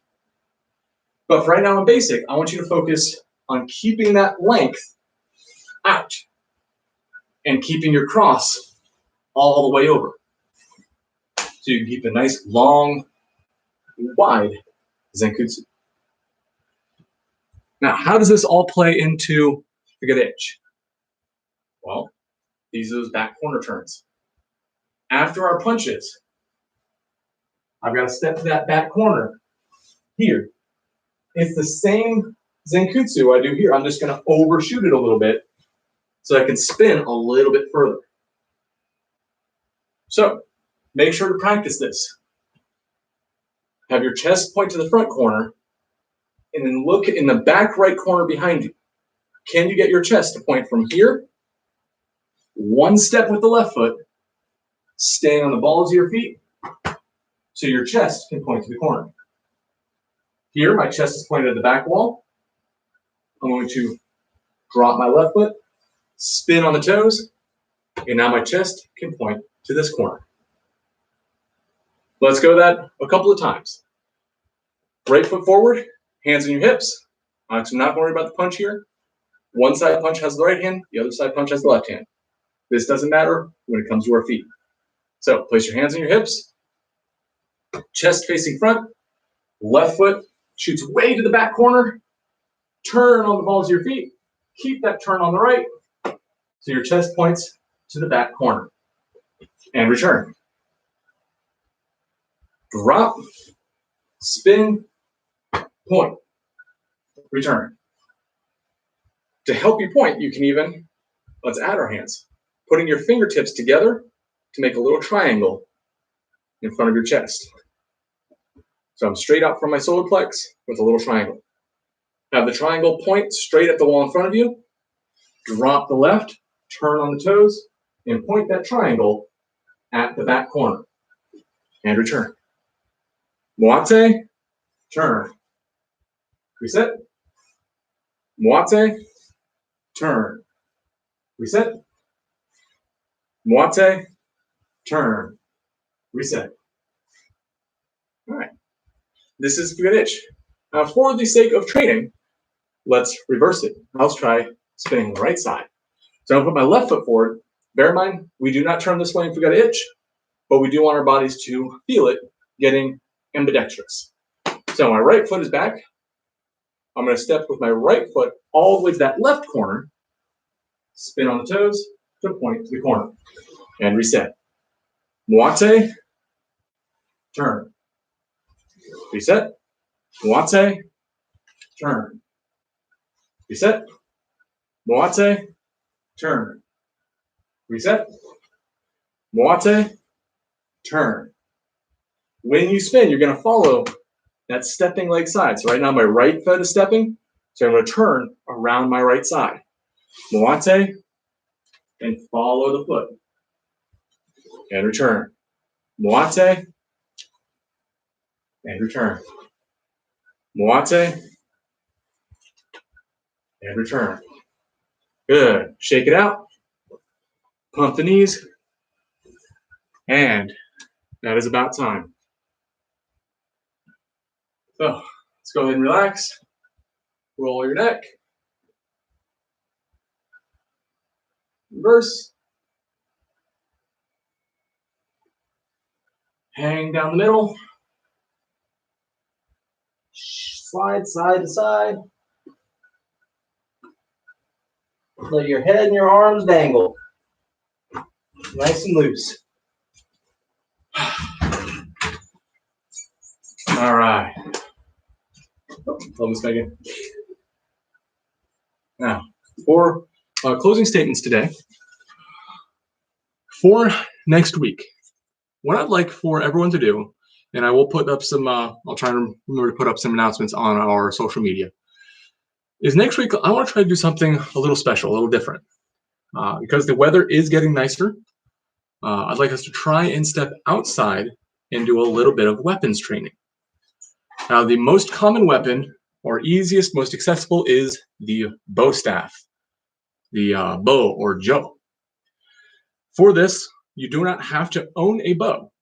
But for right now in basic, I want you to focus on keeping that length out and keeping your cross all the way over. So you can keep a nice, long, wide Zenkutsu. Now, how does this all play into Fugadechi? Well, these are those back corner turns. After our punches, I've got to step to that back corner here. It's the same Zenkutsu I do here. I'm just going to overshoot it a little bit so I can spin a little bit further. So make sure to practice this. Have your chest point to the front corner and then look in the back right corner behind you. Can you get your chest to point from here, one step with the left foot, staying on the balls of your feet, so your chest can point to the corner. Here, my chest is pointed at the back wall. I'm going to drop my left foot, spin on the toes, and now my chest can point to this corner. Let's go that a couple of times. Right foot forward, hands on your hips. I'm not worried about the punch here. One side punch has the right hand, the other side punch has the left hand. This doesn't matter when it comes to our feet. So place your hands on your hips, chest facing front, left foot shoots way to the back corner, turn on the balls of your feet, keep that turn on the right, so your chest points to the back corner, and return. Drop, spin, point, return. To help you point, you can even, let's add our hands, putting your fingertips together to make a little triangle in front of your chest. So I'm straight out from my solar plex with a little triangle. Have the triangle point straight at the wall in front of you, drop the left, turn on the toes, and point that triangle at the back corner, and return. Moate, turn. Reset. Moate, turn. Reset. Moate, turn. Reset. All right. This is Fugadechi. Now, for the sake of training, let's reverse it. Let's try spinning the right side. So I'm going to put my left foot forward. Bear in mind, we do not turn this way in Fugadechi, but we do want our bodies to feel it getting ambidextrous. So my right foot is back. I'm going to step with my right foot all the way to that left corner, spin on the toes to point to the corner, and reset. Moate, turn. Reset. Moate, turn. Reset. Moate, turn. Reset. Moate, turn. When you spin, you're going to follow that stepping leg side. So right now my right foot is stepping, so I'm going to turn around my right side. Moate, and follow the foot. And return. Moate, and return. Moate, and return. Good. Shake it out. Pump the knees. And that is about time. So let's go ahead and relax. Roll your neck. Reverse. Hang down the middle. Slide side to side. Let your head and your arms dangle. Nice and loose. All right. Almost Megan. Now, for closing statements today, for next week, what I'd like for everyone to do, and I will put up some, I'll try and remember to put up some announcements on our social media, is next week I want to try to do something a little special, a little different. Because the weather is getting nicer, I'd like us to try and step outside and do a little bit of weapons training. Now, the most common weapon, or easiest, most accessible, is the bow staff, the bow or jo. For this, you do not have to own a bow.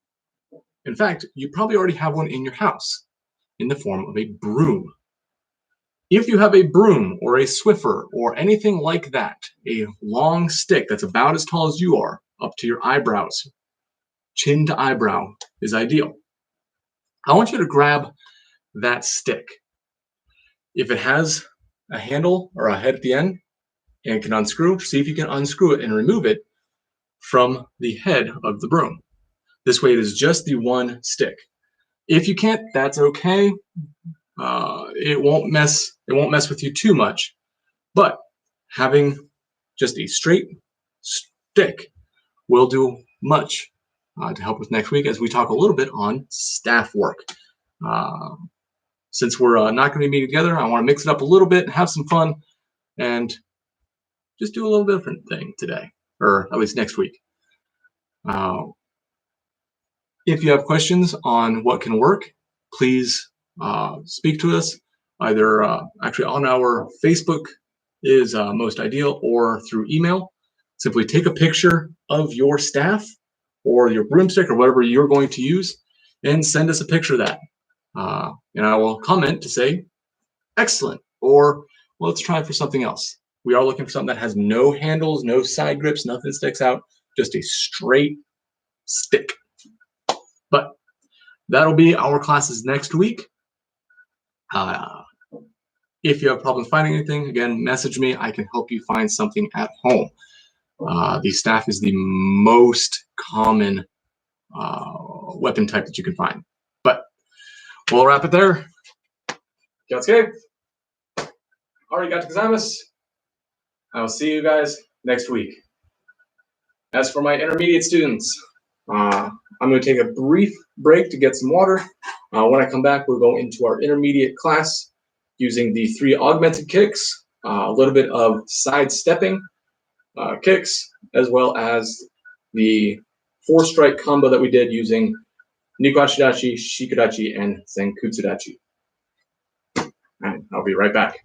In fact, you probably already have one in your house in the form of a broom. If you have a broom or a Swiffer or anything like that, a long stick that's about as tall as you are, up to your eyebrows, chin to eyebrow is ideal. I want you to grab that stick. If it has a handle or a head at the end and can unscrew, see if you can unscrew it and remove it from the head of the broom. This way it is just the one stick. If you can't, that's okay. It won't mess with you too much. But having just a straight stick will do much to help with next week as we talk a little bit on staff work. Since we're not going to be meeting together, I want to mix it up a little bit and have some fun and just do a little different thing today, or at least next week. If you have questions on what can work, please speak to us either actually on our Facebook is most ideal, or through email. Simply take a picture of your staff or your broomstick or whatever you're going to use and send us a picture of that. And I will comment to say, excellent, or well, let's try it for something else. We are looking for something that has no handles, no side grips, nothing sticks out, just a straight stick. But that'll be our classes next week. If you have problems finding anything, again, message me. I can help you find something at home. The staff is the most common weapon type that you can find. But we'll wrap it there. Kyotsuke. Arigatou gozaimasu. I will see you guys next week. As for my intermediate students, I'm going to take a brief break to get some water. When I come back, we'll go into our intermediate class using the 3 augmented kicks, a little bit of sidestepping kicks, as well as the 4-strike combo that we did using Nikuachidachi, Shikudachi, and Zenkutsudachi. And I'll be right back.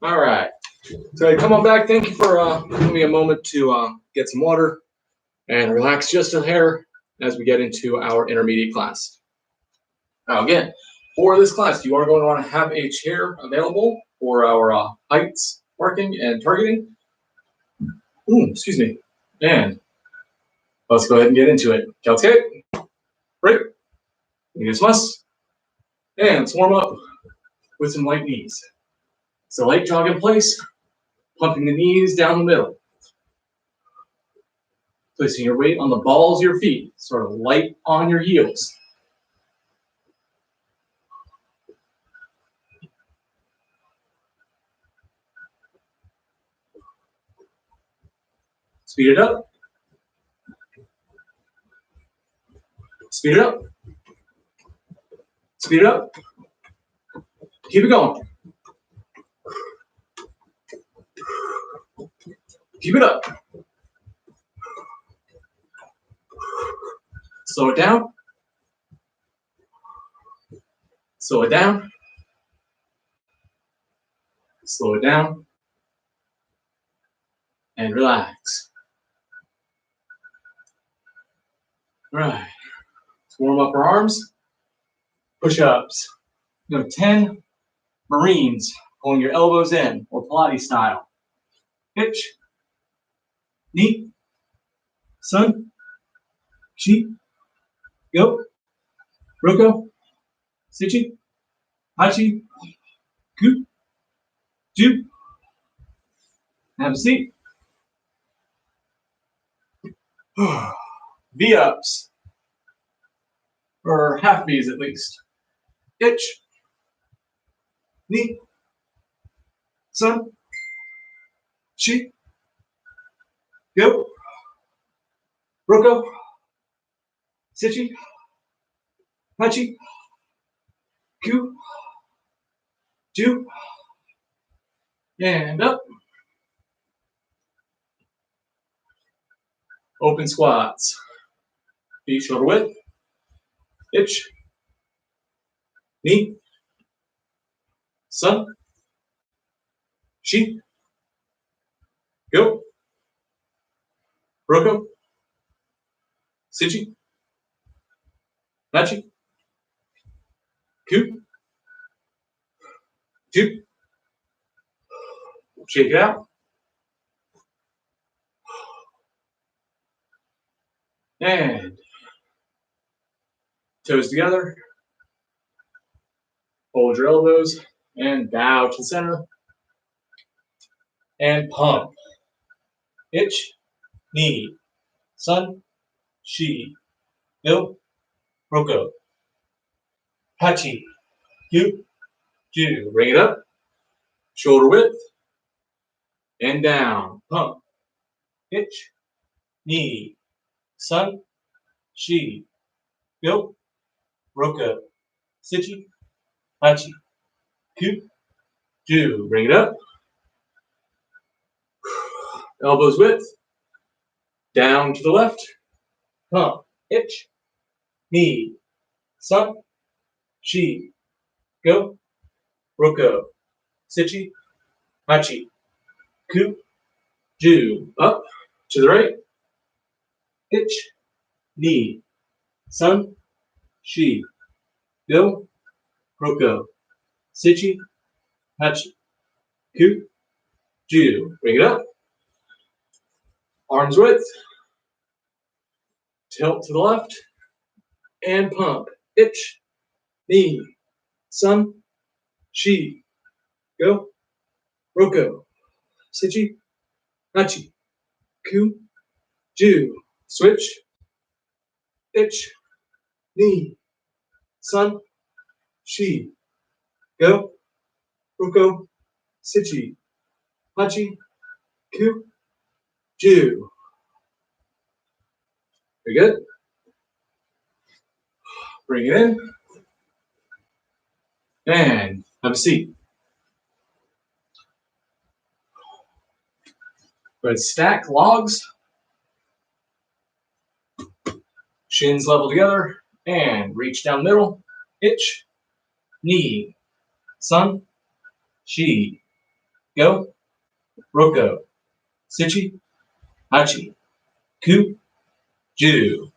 All right. So come on back. Thank you for giving me a moment to get some water and relax just a hair as we get into our intermediate class. Now, again, for this class, you are going to want to have a chair available for our heights marking and targeting. Excuse me. And let's go ahead and get into it. Calculate. Break. Use must. And let's warm up with some light knees. So light jog in place, pumping the knees down the middle. Placing your weight on the balls of your feet, sort of light on your heels. Speed it up. Speed it up. Speed it up. Keep it going. Keep it up. Slow it down. Slow it down. Slow it down. And relax. All right. Let's warm up our arms. Push-ups. 10 Marines pulling your elbows in, or Pilates style. Hitch. Knee. Sun. Chi. Go. Roko. Sichi. Hachi. Ku. Ju. Have a seat. V-ups. Or half V's at least. Itch. Knee. Sun. Chi. Go. Roko. Sichi. Hachi. Ku. Ju. And up. Open squats. Feet shoulder width. Itch. Knee. Sun. Chi. Go. Roko. Sichi. Hachi. Ku. Ju. Shake it out. And toes together. Hold your elbows and bow to the center. And pump. Itch. Knee. Sun. Chi. Go. Roko. Hachi. Ku. Ju. Bring it up. Shoulder width. And down. Pump. Itch. Knee. Sun. Chi. Go. Roko. Sichi. Hachi. Ku. Ju. Bring it up. Elbows width. Down to the left. Pump. Itch. Knee. Sun. Chi. Go. Roko. Sichi. Hachi. Ku. Ju. Up. To the right. Itch. Knee. Sun. Chi. Go. Roko. Sichi. Hachi. Ku. Ju. Bring it up. Arms width. Tilt to the left. And pump. Itch. Knee. Sun. Chi. Go. Roko. Sichi. Hachi. Ku. Ju. Switch. Itch. Knee. Sun. Chi. Go. Roko. Sichi. Hachi. Ku. Ju. Very good. Bring it in. And have a seat. Go ahead, stack logs. Shins level together. And reach down middle. Itch. Knee. Sun. Chi. Go. Roko. Sichi. Hachi. Ku. Ju.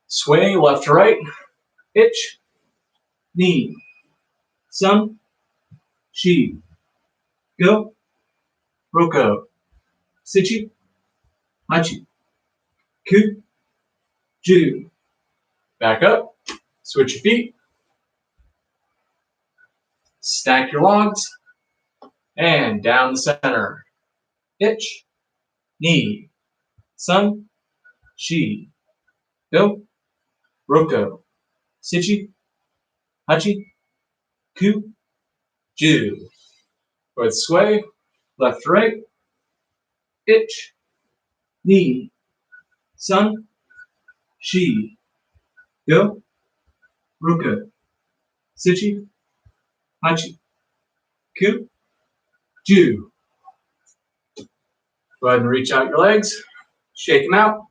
Sway left to right. Ich. Ni. Sun. Shi. Go. Roko. Sichi. Hachi. Ku. Ju. Back up. Switch your feet. Stack your logs. And down the center. Ich. Ni. Sun. Shi. Go. Roko. Sichi. Hachi. Ku. Ju. With sway. Left to right. Ich. Ni. Sun. Shi. Go. Roko. Sichi. Hachi. Ku. Ju. Go ahead and reach out your legs. Shake them out.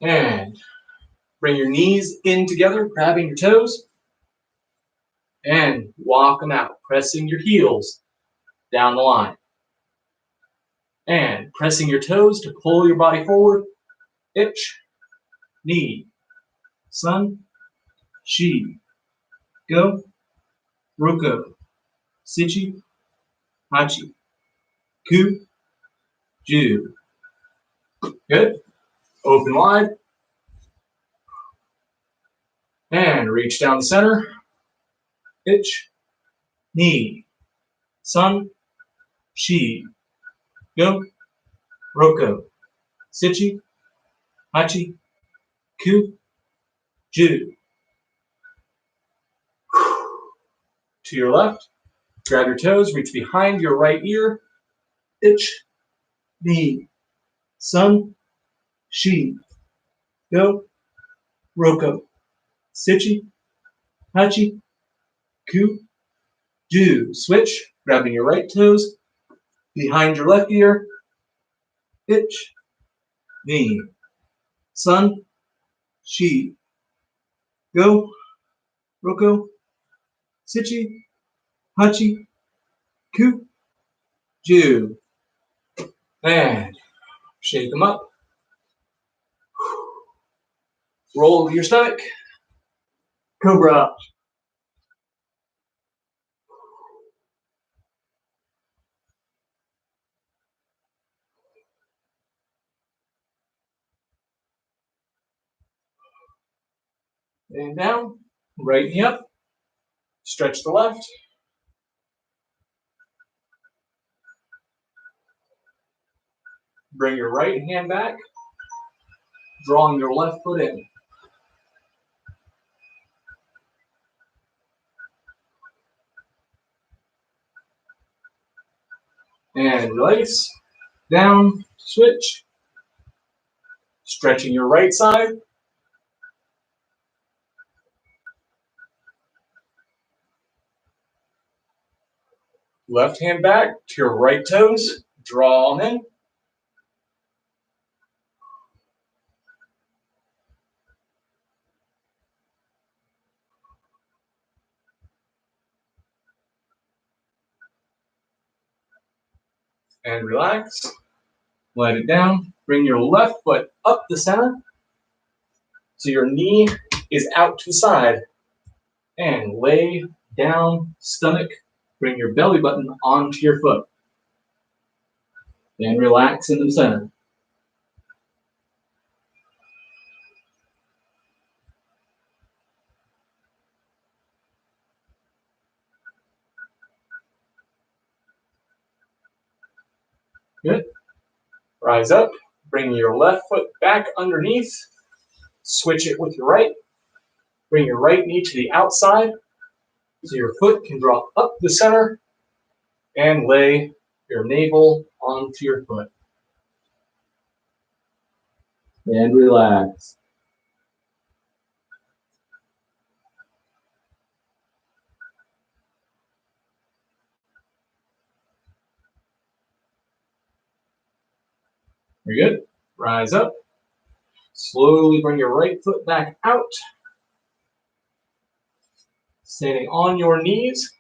And bring your knees in together, grabbing your toes. And walk them out, pressing your heels down the line. And pressing your toes to pull your body forward. Ich. Ni. Sun. Shi. Go. Roko. Sichi. Hachi. Ku. Ju. Good. Open wide. And reach down the center. Ich. Ni. Sun. Shi. Go. Roko. Sichi. Hachi. Ku. Ju. To your left. Grab your toes. Reach behind your right ear. Ich. Ni. Sun. Shi. Go. Roko. Sichi. Hachi. Ku. Ju. Switch. Grabbing your right toes. Behind your left ear. Ich. Ni. Sun. Shi. Go. Roko. Sichi. Hachi. Ku. Ju. And shake them up. Roll your stomach. Cobra. And down. Right knee up. Stretch the left. Bring your right hand back. Drawing your left foot in. And release. Down. Switch. Stretching your right side. Left hand back to your right toes. Draw on in. And relax. Let it down. Bring your left foot up the center. So your knee is out to the side. And lay down, stomach. Bring your belly button onto your foot. Then relax into the center. Good. Rise up. Bring your left foot back underneath. Switch it with your right. Bring your right knee to the outside so your foot can draw up the center and lay your navel onto your foot. And relax. You're good. Rise up. Slowly bring your right foot back out. Standing on your knees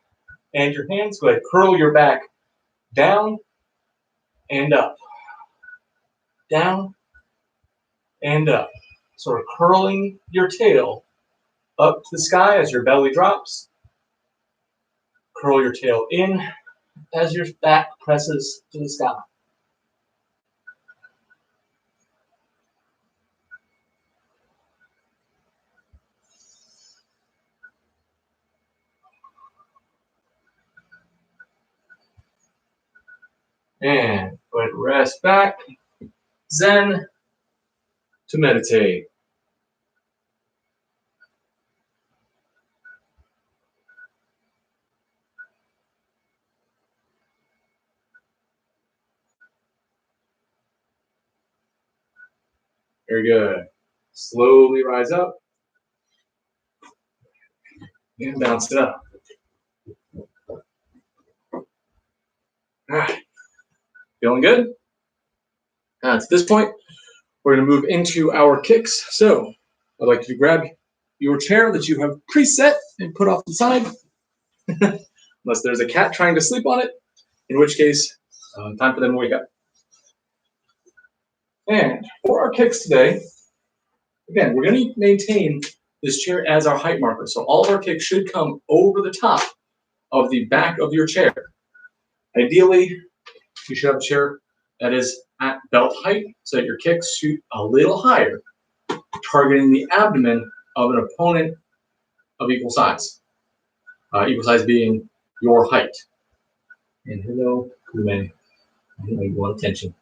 and your hands, go ahead, curl your back down and up. Down and up. Sort of curling your tail up to the sky as your belly drops. Curl your tail in as your back presses to the sky. And go ahead, rest back. Zen to meditate. Very good. Slowly rise up and bounce it up. All right. Feeling good? At this point, we're going to move into our kicks. So I'd like you to grab your chair that you have preset and put off the side, unless there's a cat trying to sleep on it, in which case, time for them to wake up. And for our kicks today, again, we're going to maintain this chair as our height marker. So all of our kicks should come over the top of the back of your chair. Ideally, you should have a chair that is at belt height so that your kicks shoot a little higher, targeting the abdomen of an opponent of equal size. Equal size being your height. And hello, Kume. I know you want attention.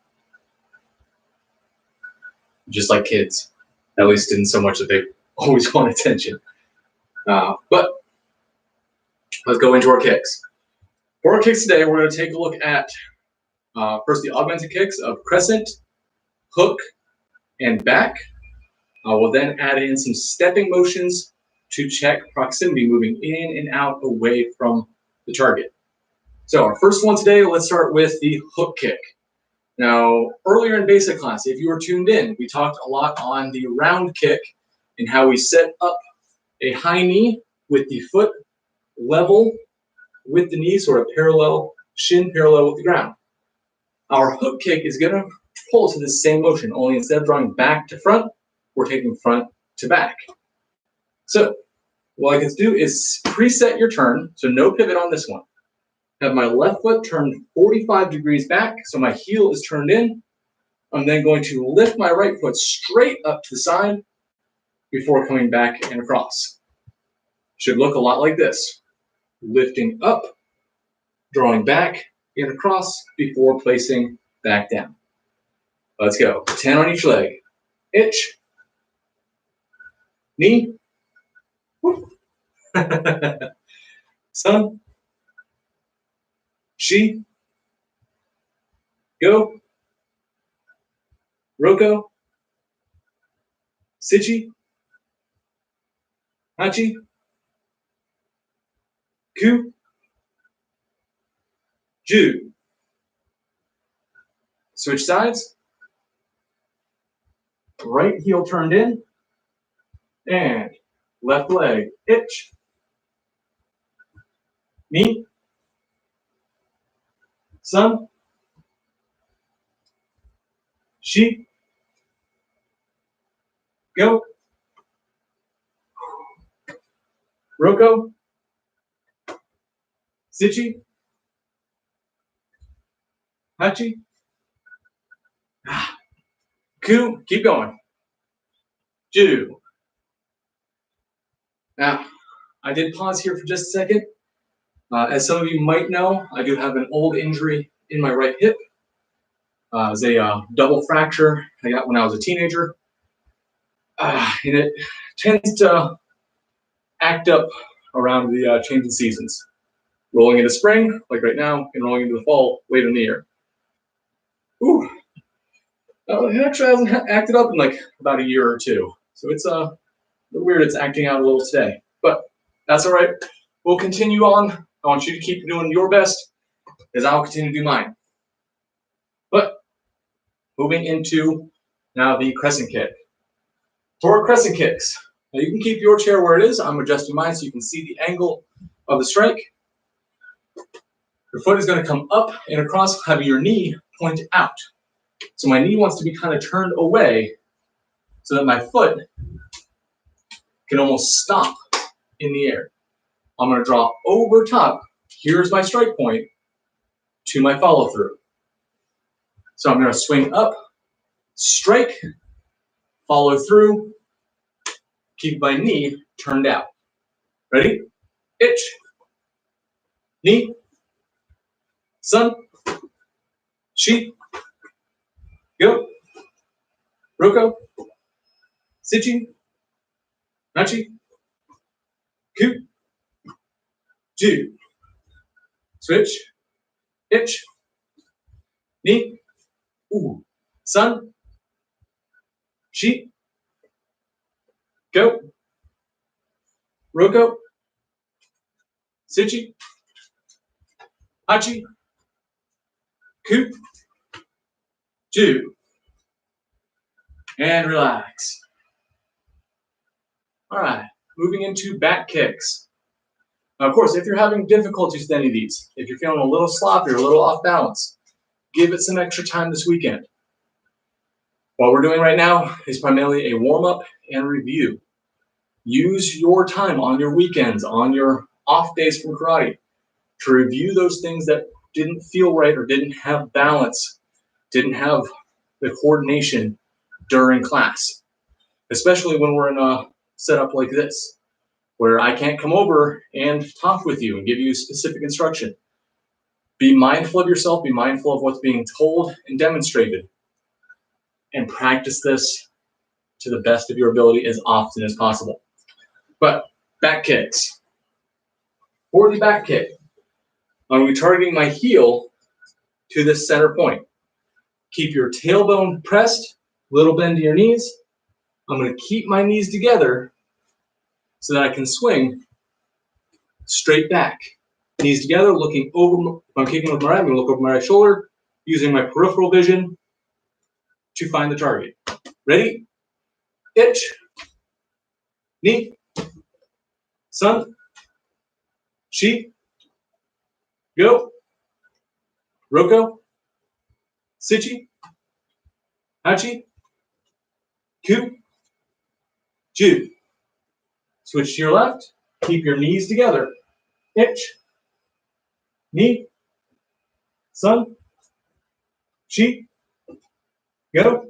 Just like kids. At least in so much that they always want attention. But let's go into our kicks. For our kicks today, we're going to take a look at first the augmented kicks of crescent, hook, and back. We'll then add in some stepping motions to check proximity, moving in and out away from the target. So our first one today, let's start with the hook kick. Now, earlier in basic class, if you were tuned in, we talked a lot on the round kick and how we set up a high knee with the foot level with the knee, sort of parallel, shin parallel with the ground. Our hook kick is going to pull to the same motion, only instead of drawing back to front, we're taking front to back. So what I can do is preset your turn, so no pivot on this one. Have my left foot turned 45 degrees back, so my heel is turned in. I'm then going to lift my right foot straight up to the side before coming back and across. Should look a lot like this. Lifting up, drawing back and across before placing back down. Let's go. 10 on each leg. Itch. Knee. Sun. Shi. Go. Roko. Sichi. Hachi. Ku. Ju. Switch sides. Right heel turned in. And left leg. Itch. Knee. Sun. Shi. Go. Roko. Sichi. Hachi. Ku. Keep going. Ju. Now, I did pause here for just a second. As some of you might know, I do have an old injury in my right hip. It was a double fracture I got when I was a teenager. And it tends to act up around the change in seasons. Rolling into spring, like right now, and rolling into the fall later in the year. Ooh. It actually hasn't acted up in like about a year or two. So it's weird it's acting out a little today. But that's all right. We'll continue on. I want you to keep doing your best as I'll continue to do mine. But moving into now the crescent kick. For crescent kicks, Now you can keep your chair where it is. I'm adjusting mine so you can see the angle of the strike. Your foot is going to come up and across, having your knee point out. So my knee wants to be kind of turned away so that my foot can almost stop in the air. I'm going to draw over top. Here's my strike point to my follow through. So I'm going to swing up, strike, follow through, keep my knee turned out. Ready? Itch, knee, sun, shi, go, roko, sichi, nachi, ku, ju. Switch, itch, knee, sun, shi, go, roko, sichi, hachi, ku, ju. And relax. All right, moving into back kicks. Now, of course, if you're having difficulties with any of these, if you're feeling a little sloppy or a little off balance, give it some extra time this weekend. What we're doing right now is primarily a warm-up and review. Use your time on your weekends, on your off days from karate, to review those things that didn't feel right or didn't have balance, didn't have the coordination during class, especially when we're in a setup like this, where I can't come over and talk with you and give you specific instruction. Be mindful of yourself, be mindful of what's being told and demonstrated, and practice this to the best of your ability as often as possible. But back kicks. For the back kick, I'm going to be targeting my heel to this center point. Keep your tailbone pressed, little bend to your knees. I'm going to keep my knees together so that I can swing straight back. Knees together, looking over. If I'm kicking with my right, I'm going to look over my right shoulder, using my peripheral vision to find the target. Ready? Itch, knee, sun, shi, go, roko, sichi, hachi, ku, ju. Switch to your left. Keep your knees together. Itch, knee, sun, shi, go,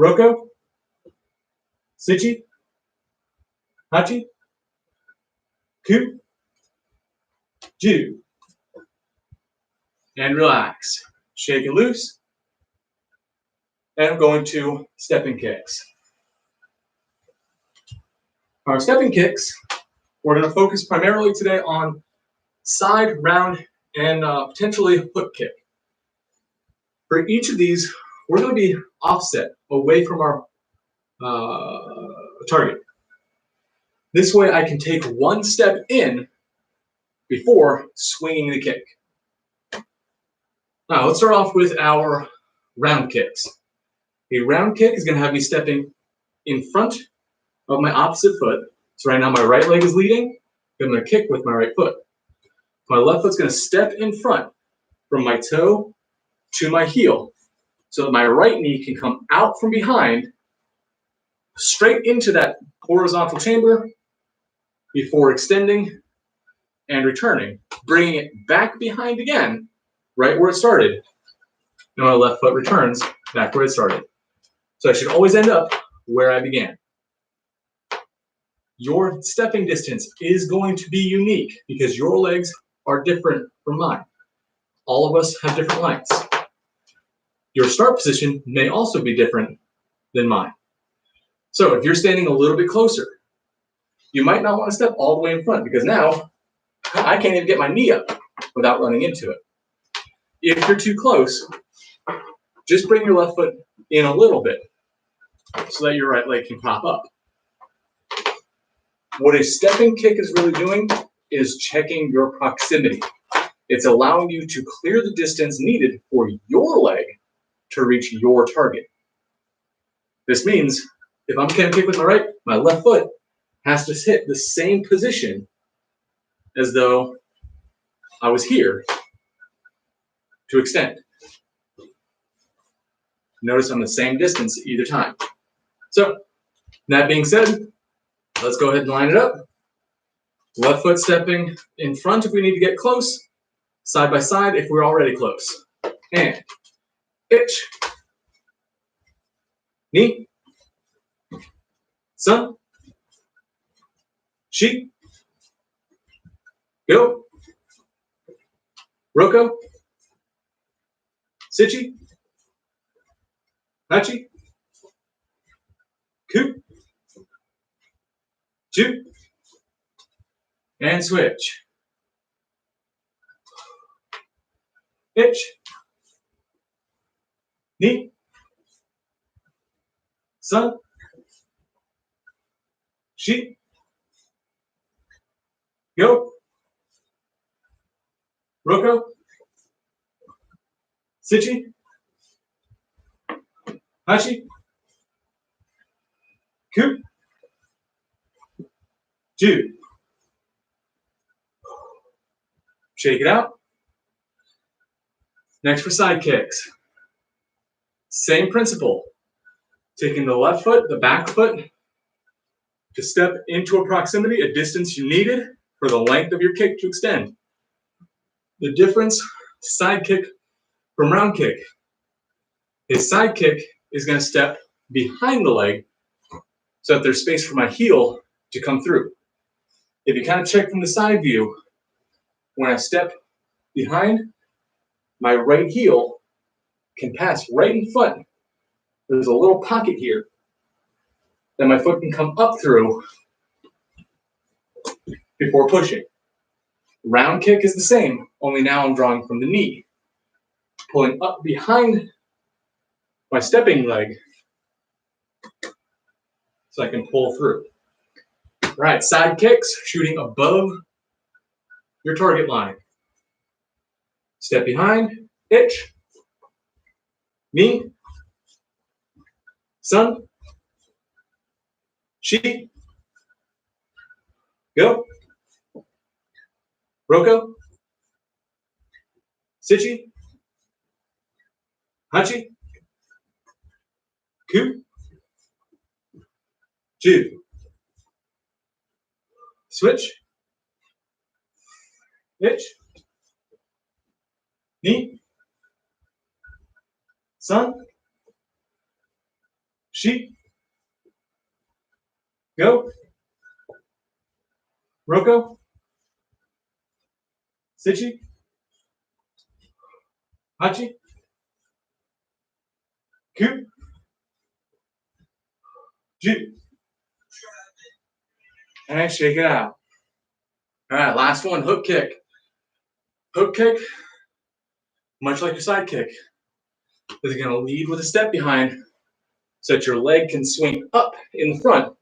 roko, sichi, hachi, ku, ju. And relax. Shake and loose. And I'm going to stepping kicks. Our stepping kicks, we're going to focus primarily today on side, round, and potentially hook kick. For each of these, we're going to be offset away from our target. This way I can take one step in before swinging the kick. Now let's start off with our round kicks. A round kick is going to have me stepping in front of my opposite foot. So right now my right leg is leading. I'm going to kick with my right foot. My left foot's going to step in front from my toe to my heel so that my right knee can come out from behind straight into that horizontal chamber before extending and returning, bringing it back behind again, right where it started. And my left foot returns back where it started. So I should always end up where I began. Your stepping distance is going to be unique because your legs are different from mine. All of us have different lengths. Your start position may also be different than mine. So if you're standing a little bit closer, you might not want to step all the way in front because now I can't even get my knee up without running into it. If you're too close, just bring your left foot in a little bit so that your right leg can pop up. What a stepping kick is really doing is checking your proximity. It's allowing you to clear the distance needed for your leg to reach your target. This means If I'm going to kick with my right, my left foot has to hit the same position as though I was here to extend. Notice I'm the same distance either time. So, that being said, let's go ahead and line it up. Left foot stepping in front if we need to get close, side by side if we're already close. And pitch, knee, sun, shi, go, roko, sichi, hachi, ku, ju, and switch. Pitch, knee, sun, shi, go, roko, sichi, hachi, ku, ju. Shake it out. Next for side kicks. Same principle. Taking the left foot, the back foot, to step into a proximity, a distance you needed for the length of your kick to extend. The difference, side kick from round kick. His side kick is going to step behind the leg so that there's space for my heel to come through. If you kind of check from the side view, when I step behind, my right heel can pass right in front. There's a little pocket here that my foot can come up through before pushing. Round kick is the same, only now I'm drawing from the knee, pulling up behind my stepping leg so I can pull through. All right, side kicks, shooting above your target line. Step behind, itch, knee, sun, shi, go, roko, sichi, hachi, ku, ju. Switch, itch, knee, sun, shi, go, roko, sichi, hachi, ku, ju. And shake it out. All right, last one, hook kick. Hook kick, much like your side kick, is going to lead with a step behind so that your leg can swing up in the front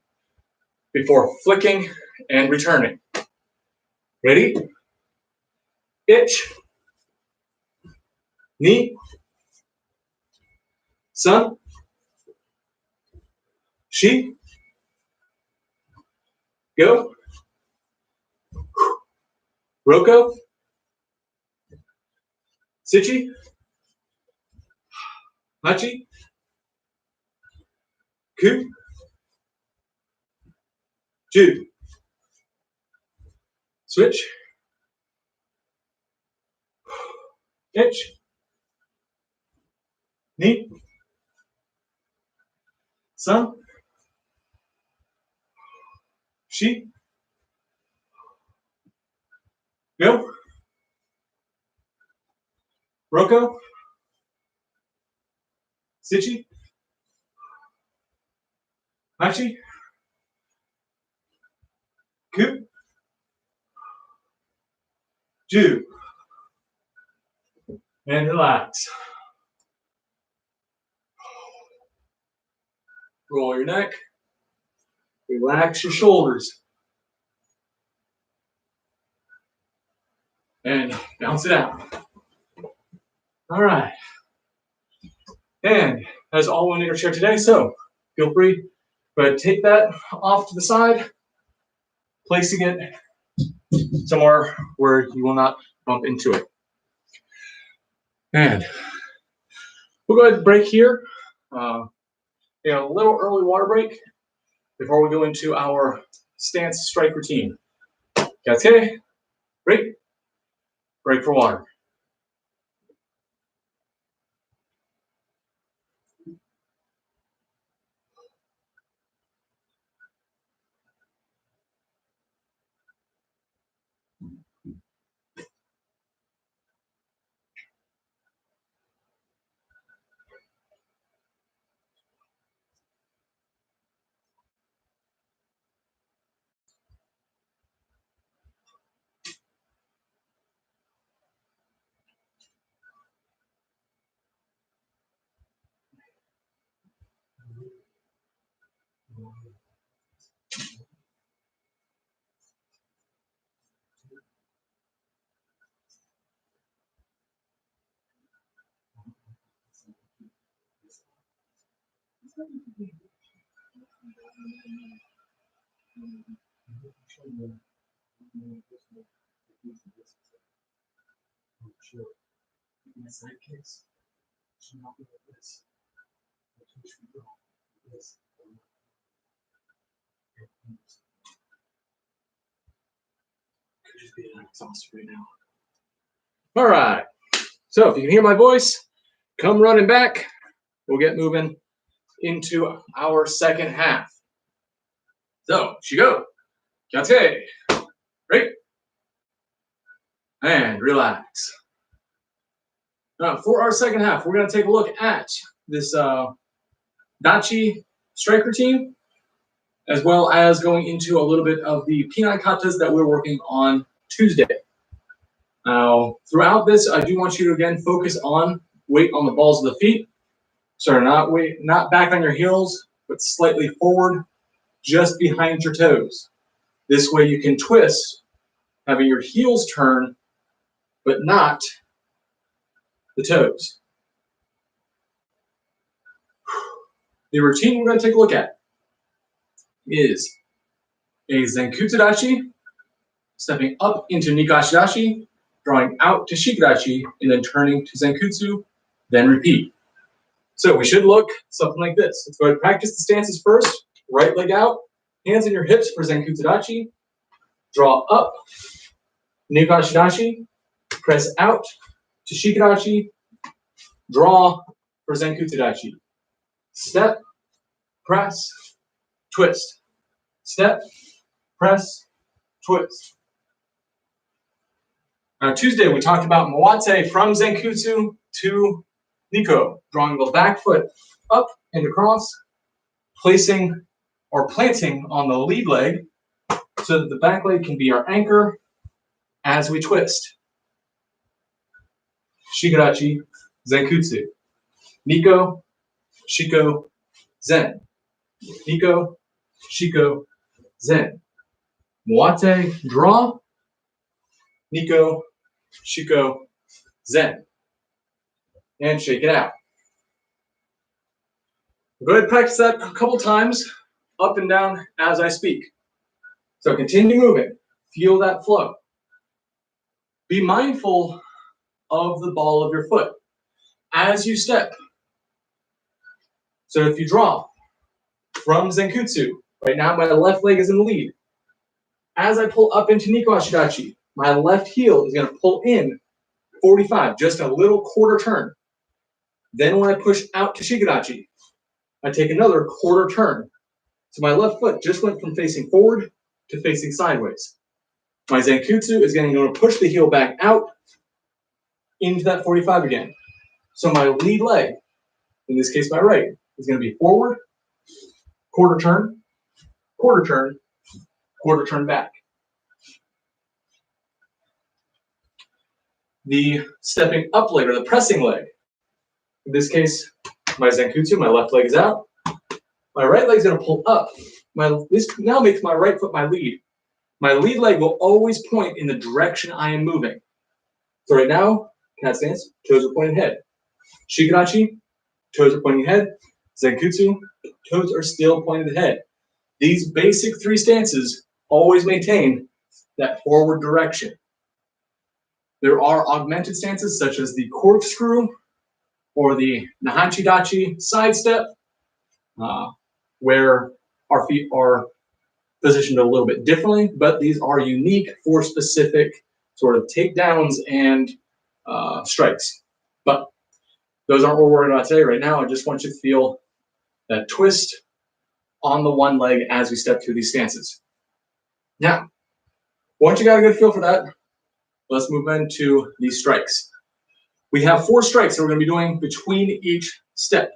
before flicking and returning. Ready? Itch, knee, sun, shi, go, roko, sichi, hachi, ku, ju. Switch, itch, knee, sun, shi, go, roko, sichi, hachi, ku, ju. And relax. Roll your neck. Relax your shoulders. And bounce it out. All right. And that's all we need to share today. So feel free But take that off to the side, placing it somewhere where you will not bump into it. And we'll go ahead and break here. A little early water break before we go into our stance strike routine. Okay, break for water. My sidekicks should not be like this. Could just be exhausted right now. All right. So if you can hear my voice, come running back. We'll get moving into our second half. So, Shigo, Kyate, break, and relax. Now, for our second half, we're going to take a look at this Dachi strike routine, as well as going into a little bit of the Pinai katas that we're working on Tuesday. Now, throughout this, I do want you to again focus on weight on the balls of the feet. So not back on your heels, but slightly forward, just behind your toes. This way you can twist, having your heels turn, but not the toes. The routine we're going to take a look at is a Zenkutsu Dachi, stepping up into Nikashi Dachi, drawing out to Shikadachi, and then turning to Zenkutsu, then repeat. So we should look something like this. Let's go ahead and practice the stances first. Right leg out, hands in your hips for Zenkutsu Dachi, draw up, Nikashi Dachi, press out to Shikadachi, draw for Zenkutsu Dachi. Step, press, twist. Step, press, twist. Now, Tuesday, we talked about Moate from Zenkutsu to Nikko, drawing the back foot up and across, placing or planting on the lead leg so that the back leg can be our anchor as we twist. Shikadachi, Zenkutsu. Nikko, Shiko, Zen. Nikko, Shiko, Zen. Moate, draw. Nikko, Shiko, Zen. And shake it out. Go ahead and practice that a couple times, up and down as I speak. So continue moving. Feel that flow. Be mindful of the ball of your foot as you step. So if you draw from Zenkutsu, right now my left leg is in the lead. As I pull up into Nikashi Dachi, my left heel is going to pull in 45, just a little quarter turn. Then when I push out to Shikadachi, I take another quarter turn. So my left foot just went from facing forward to facing sideways. My Zenkutsu is going to push the heel back out into that 45 again. So my lead leg, in this case my right, is going to be forward, quarter turn, quarter turn, quarter turn back. The stepping up leg, or the pressing leg, in this case, my Zenkutsu, my left leg is out. My right leg is going to pull up. This now makes my right foot my lead. My lead leg will always point in the direction I am moving. So right now, cat stance, toes are pointing ahead. Shikadachi, toes are pointing ahead. Zenkutsu, toes are still pointed ahead. These basic three stances always maintain that forward direction. There are augmented stances such as the corkscrew or the Nahanchi Dachi side step, where our feet are positioned a little bit differently, but these are unique for specific sort of takedowns and strikes. But those aren't what we're worried about today. Right now, I just want you to feel that twist on the one leg as we step through these stances. Now, once you got a good feel for that, let's move into these strikes. We have 4 strikes that we're going to be doing between each step.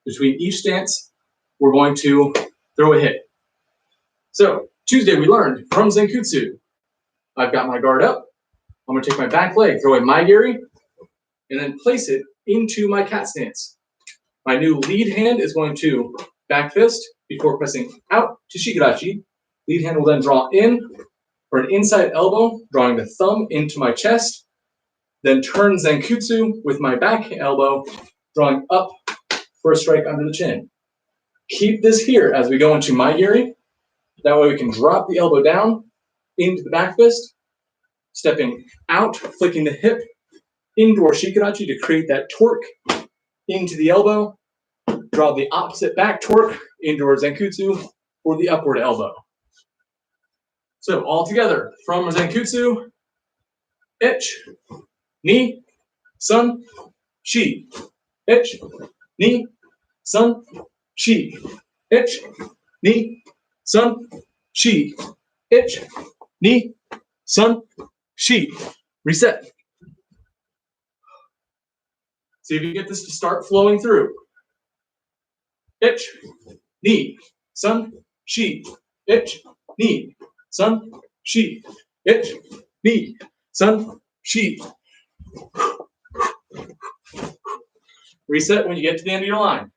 Between each stance, we're going to throw a hit. So, Tuesday we learned from Zenkutsu. I've got my guard up. I'm going to take my back leg, throw a Maigiri, and then place it into my cat stance. My new lead hand is going to back fist before pressing out to Shikarachi. Lead hand will then draw in for an inside elbow, drawing the thumb into my chest, then turn Zenkutsu with my back elbow, drawing up for a strike under the chin. Keep this here as we go into Maigiri. That way we can drop the elbow down into the back fist, stepping out, flicking the hip into our Shikarachi to create that torque into the elbow, draw the opposite back torque into our Zenkutsu for the upward elbow. So all together from our Zenkutsu, ich, ni, sun, shi, ich, ni, sun, shi, ich, ni, sun, shi, ich, ni, sun, shi. Reset. See if you get this to start flowing through. Ich, ni, sun, shi, ich, ni, sun, shi, ich, ni, sun, shi. Reset when you get to the end of your line.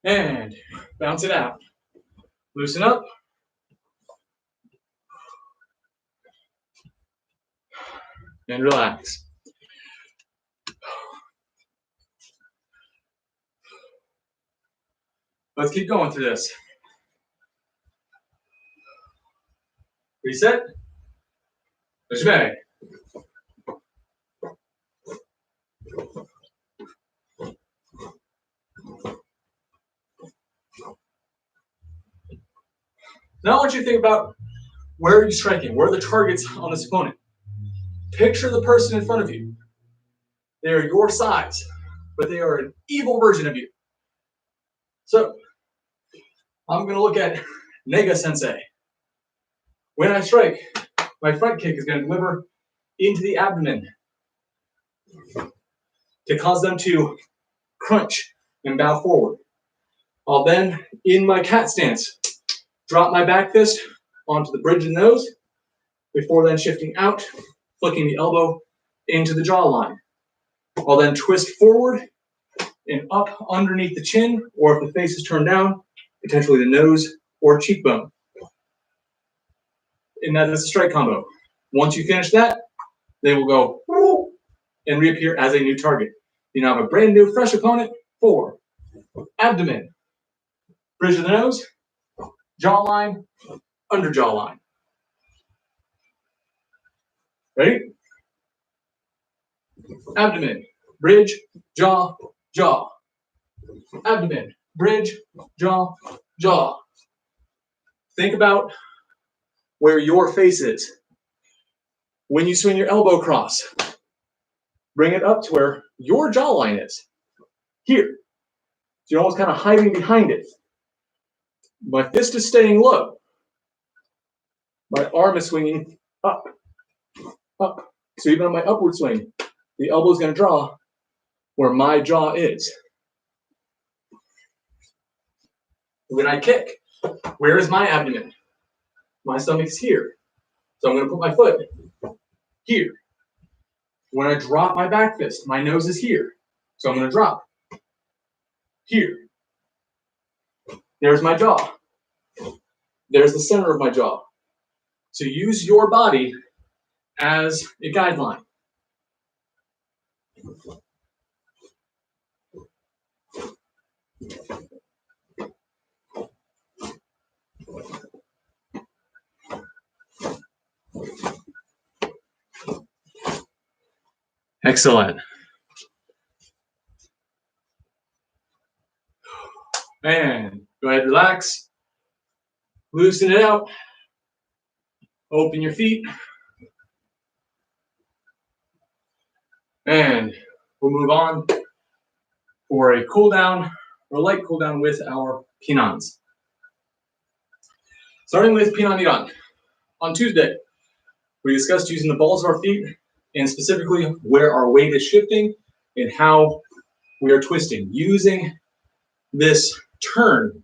And bounce it out. Loosen up. And relax. Let's keep going through this. Reset. Push. Now I want you to think about where are you striking? Where are the targets on this opponent? Picture the person in front of you. They are your size, but they are an evil version of you. So I'm going to look at Nega Sensei. When I strike, my front kick is going to deliver into the abdomen to cause them to crunch and bow forward. I'll then, in my cat stance, drop my back fist onto the bridge of the nose before then shifting out, flicking the elbow into the jawline. I'll then twist forward and up underneath the chin, or if the face is turned down, potentially the nose or cheekbone. And that is a strike combo. Once you finish that, they will go and reappear as a new target. You now have a brand new, fresh opponent for abdomen, bridge of the nose, jawline, under jawline. Ready? Abdomen, bridge, jaw, jaw. Abdomen, bridge, jaw, jaw. Think about where your face is. When you swing your elbow across, bring it up to where your jawline is. Here. you're almost kind of hiding behind it. My fist is staying low. My arm is swinging up, up. So even on my upward swing, the elbow is going to draw where my jaw is. When I kick, where is my abdomen? My stomach is here. So I'm going to put my foot here. When I drop my back fist, my nose is here. So I'm going to drop here. There's my jaw. There's the center of my jaw. So use your body as a guideline. Excellent. And go ahead, relax. Loosen it out. Open your feet. And we'll move on for a cool down or light cool down with our Pinans. Starting with Pinan Nidan. On Tuesday, we discussed using the balls of our feet and specifically where our weight is shifting and how we are twisting, using this turn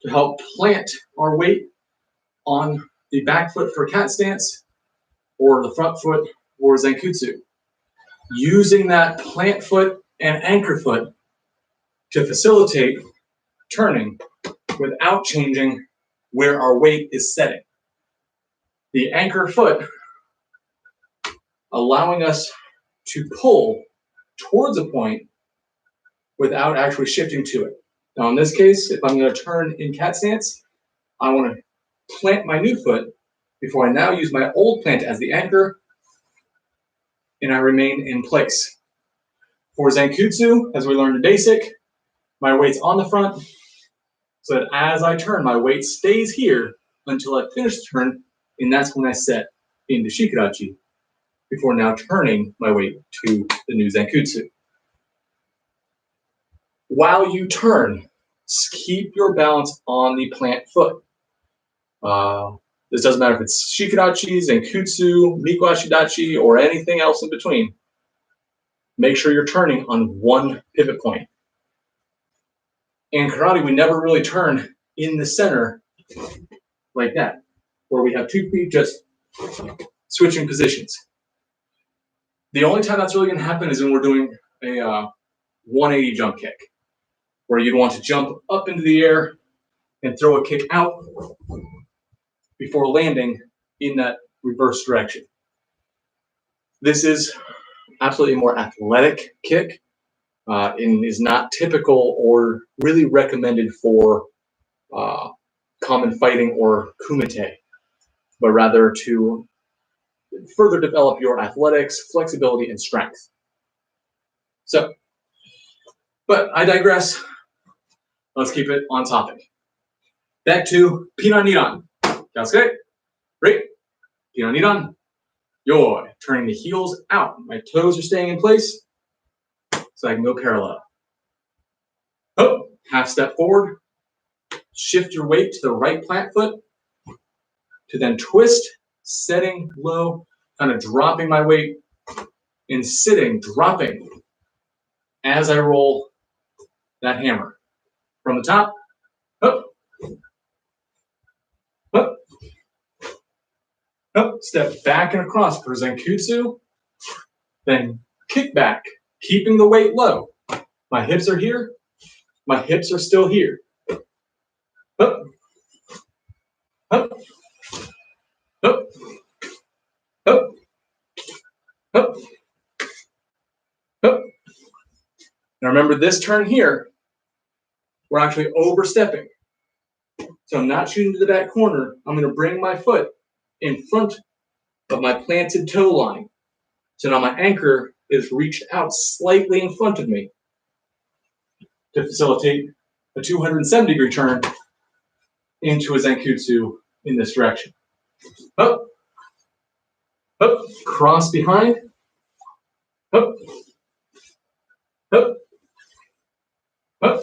to help plant our weight on the back foot for cat stance or the front foot for Zenkutsu. Using that plant foot and anchor foot to facilitate turning without changing where our weight is setting. The anchor foot allowing us to pull towards a point without actually shifting to it. Now in this case, if I'm going to turn in cat stance, I want to plant my new foot before I now use my old plant as the anchor, and I remain in place. For Zenkutsu, as we learned in basic, my weight's on the front, so that as I turn, my weight stays here until I finish the turn, and that's when I set into Shikarachi, before now turning my weight to the new Zenkutsu. While you turn, keep your balance on the plant foot. This doesn't matter if it's Shikarachi, Zenkutsu, Miko Ashidachi, or anything else in between. Make sure you're turning on one pivot point. In karate, we never really turn in the center like that, where we have 2 feet just switching positions. The only time that's really going to happen is when we're doing a 180 jump kick, where you'd want to jump up into the air and throw a kick out before landing in that reverse direction. This is absolutely a more athletic kick and is not typical or really recommended for common fighting or kumite, but rather to further develop your athletics, flexibility, and strength. So, but I digress. Let's keep it on topic. Back to Pinan Nidan. Kasuke, right? Pinan Nidan. Yoi. Turning the heels out. My toes are staying in place so I can go parallel. Oh, half step forward. Shift your weight to the right plant foot to then twist, setting low, kind of dropping my weight and sitting, dropping as I roll that hammer. From the top, up, up, up, step back and across for Zenkutsu, then kick back, keeping the weight low. My hips are here, my hips are still here. Up, up, up, up, up, up. Now remember this turn here, we're actually overstepping. So I'm not shooting to the back corner. I'm going to bring my foot in front of my planted toe line. So now my anchor is reached out slightly in front of me to facilitate a 270-degree turn into a Zenkutsu in this direction. Up, up, cross behind, up, up, up,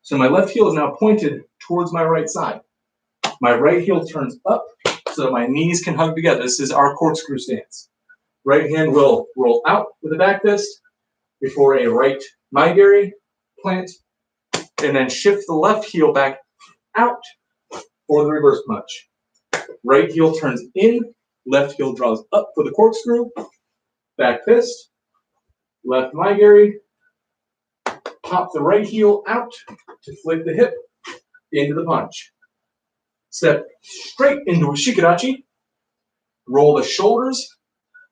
So my left heel is now pointed towards my right side. My right heel turns up so that my knees can hug together. This is our corkscrew stance. Right hand will roll out with the back fist before a right Maigiri plant, and then shift the left heel back out for the reverse punch. Right heel turns in, left heel draws up for the corkscrew, back fist, left Maigiri, pop the right heel out to flick the hip into the punch. Step straight into a shikarachi, roll the shoulders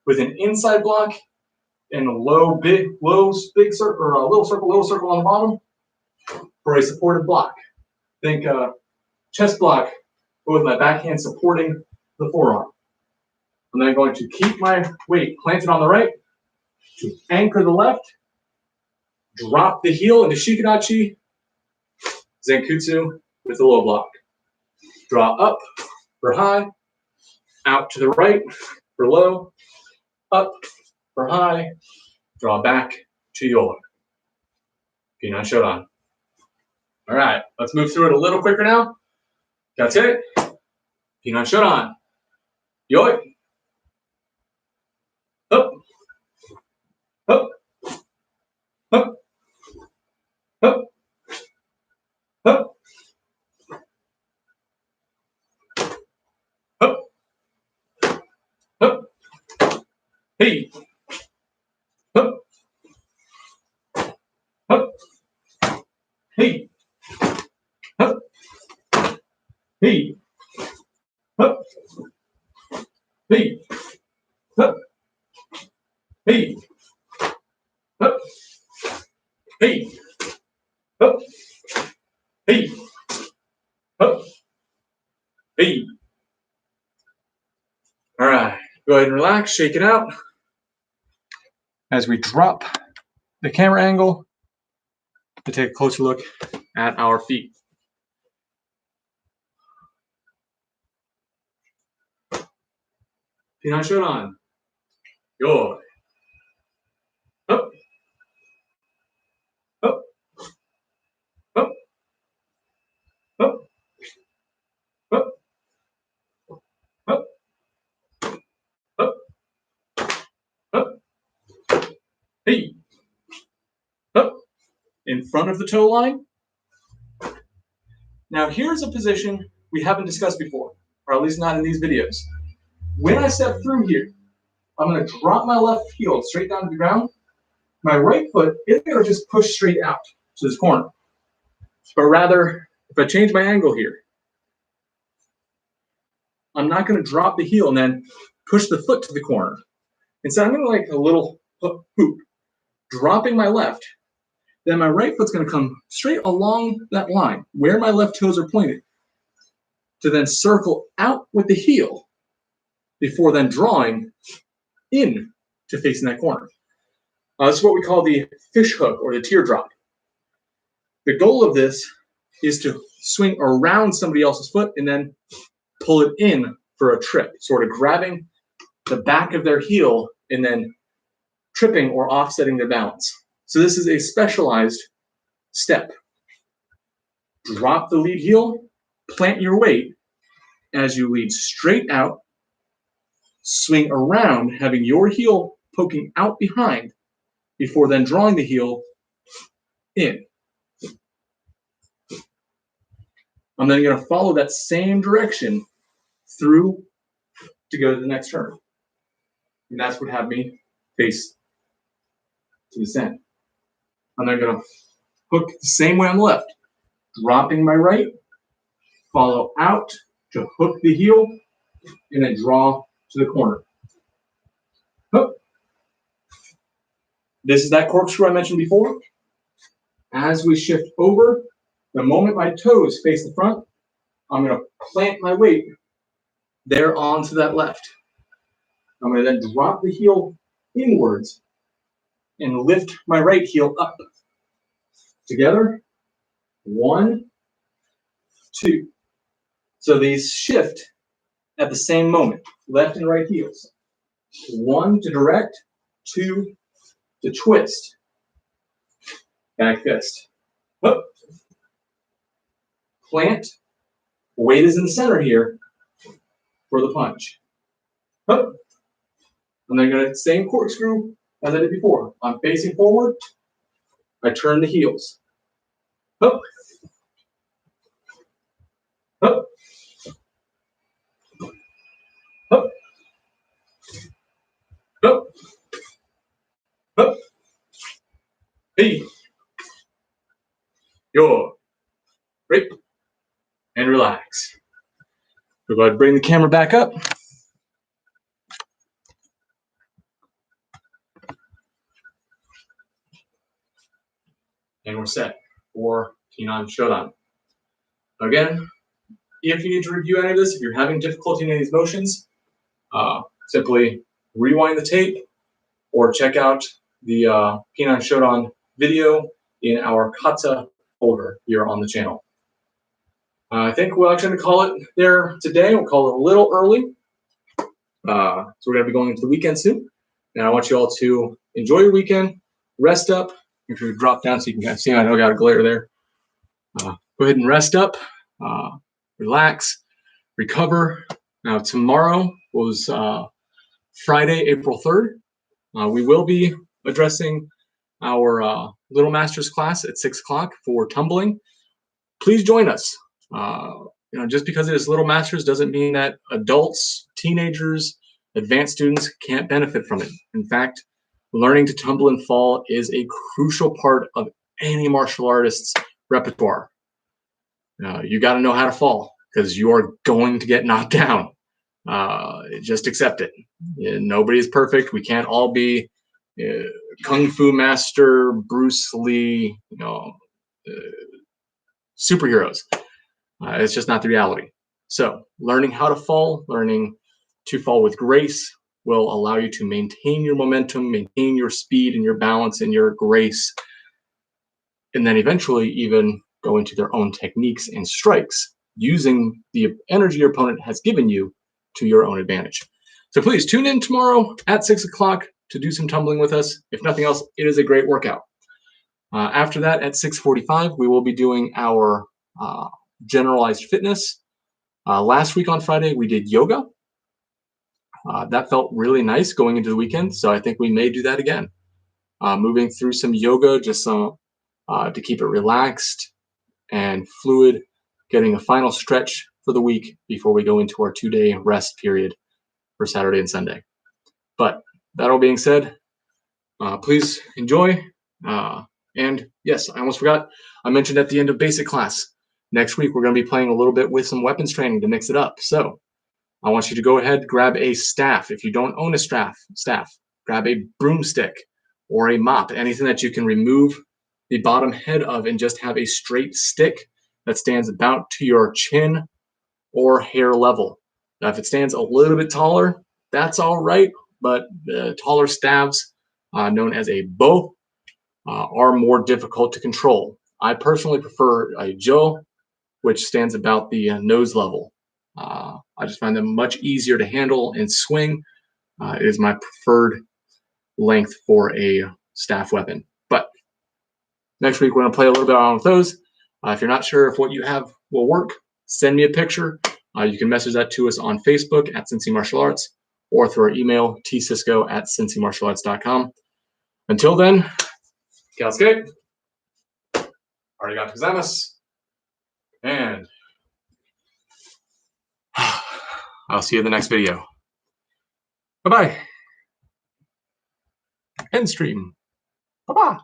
with an inside block and a little circle on the bottom for a supported block. Think chest block, but with my backhand supporting the forearm. I'm then going to keep my weight planted on the right to anchor the left, drop the heel into shikarachi, Zenkutsu with the low block. Draw up for high, out to the right for low, up for high, draw back to your Pinan Shodan. All right, let's move through it a little quicker now. That's it. Pinan Shodan. Yoi. Up. Up. Up. Up. Up. Up. Up. Hey. Up. Up. Hey. Up. Hey. Up. Hey. Up. Hey. Up. Hey. Up. Hey. Up. Hey. All right. Go ahead and relax, shake it out. As we drop the camera angle to take a closer look at our feet. Pinan Shodan. Yoi. Up. Up. Up. Up. Up. Up. Up. Up. Hey. Up. In front of the toe line. Now here's a position we haven't discussed before, or at least not in these videos. When I step through here, I'm going to drop my left heel straight down to the ground. My right foot isn't going to just push straight out to this corner, but rather, if I change my angle here, I'm not going to drop the heel and then push the foot to the corner. Instead, I'm going to like a little hoop, dropping my left. Then my right foot's going to come straight along that line where my left toes are pointed to then circle out with the heel before then drawing in to facing that corner. This is what we call the fish hook or the teardrop. The goal of this is to swing around somebody else's foot and then pull it in for a trip, sort of grabbing the back of their heel and then tripping or offsetting their balance. So this is a specialized step. Drop the lead heel, plant your weight as you lead straight out, swing around, having your heel poking out behind before then drawing the heel in. I'm then going to follow that same direction through to go to the next turn. And that's what had me face to the center. I'm then going to hook the same way on the left, dropping my right, follow out to hook the heel, and then draw to the corner. Hook. This is that corkscrew I mentioned before. As we shift over, the moment my toes face the front, I'm going to plant my weight there onto that left. I'm going to then drop the heel inwards and lift my right heel up. Together, 1, 2. So these shift at the same moment, left and right heels. 1 to direct, 2 to twist. Back fist. Up. plant. Weight is in the center here for the punch. Hup. And then I'm going to same corkscrew as I did before. I'm facing forward. I turn the heels. Hup. Hup. Hup. Hup. Hup. Hey. Yo. Right. And relax. We're going to bring the camera back up. And we're set for Pinan Shodan. Again, if you need to review any of this, if you're having difficulty in any of these motions, simply rewind the tape or check out the Pinan Shodan video in our kata folder here on the channel. I think we're actually going to call it there today. We'll call it a little early. So we're going to be going into the weekend soon. And I want you all to enjoy your weekend, rest up. Make sure you drop down so you can kind of see. I know I got a glare there. Go ahead and rest up, relax, recover. Now tomorrow was Friday, April 3rd. We will be addressing our Little Masters class at 6 o'clock for tumbling. Please join us. Just because it is Little Masters doesn't mean that adults, teenagers, advanced students can't benefit from it. In fact, learning to tumble and fall is a crucial part of any martial artist's repertoire. You got to know how to fall because you are going to get knocked down. Just accept it. Nobody is perfect. We can't all be Kung Fu master Bruce Lee, superheroes. It's just not the reality. So learning how to fall, learning to fall with grace will allow you to maintain your momentum, maintain your speed and your balance and your grace, and then eventually even go into their own techniques and strikes using the energy your opponent has given you to your own advantage. So please tune in tomorrow at 6 o'clock to do some tumbling with us. If nothing else, it is a great workout. After that, at 6:45, we will be doing our generalized fitness. Last week on Friday, we did yoga. That felt really nice going into the weekend, so I think we may do that again. Moving through some yoga, just some to keep it relaxed and fluid, getting a final stretch for the week before we go into our 2-day rest period for Saturday and Sunday. But that all being said, please enjoy. And yes, I almost forgot, I mentioned at the end of basic class, next week we're going to be playing a little bit with some weapons training to mix it up. So I want you to go ahead, grab a staff. If you don't own a staff, grab a broomstick or a mop, anything that you can remove the bottom head of and just have a straight stick that stands about to your chin or hair level. Now, if it stands a little bit taller, that's all right, but the taller staves, known as a bow, are more difficult to control. I personally prefer a jo, which stands about the nose level. I just find them much easier to handle and swing. It is my preferred length for a staff weapon. But next week, we're going to play a little bit around with those. If you're not sure if what you have will work, send me a picture. You can message that to us on Facebook at Cincy Martial Arts or through our email, tcisco@cincymartialarts.com. Until then, Kyosuke, arigatou gozaimasu, and I'll see you in the next video. Bye-bye. End stream. Bye-bye.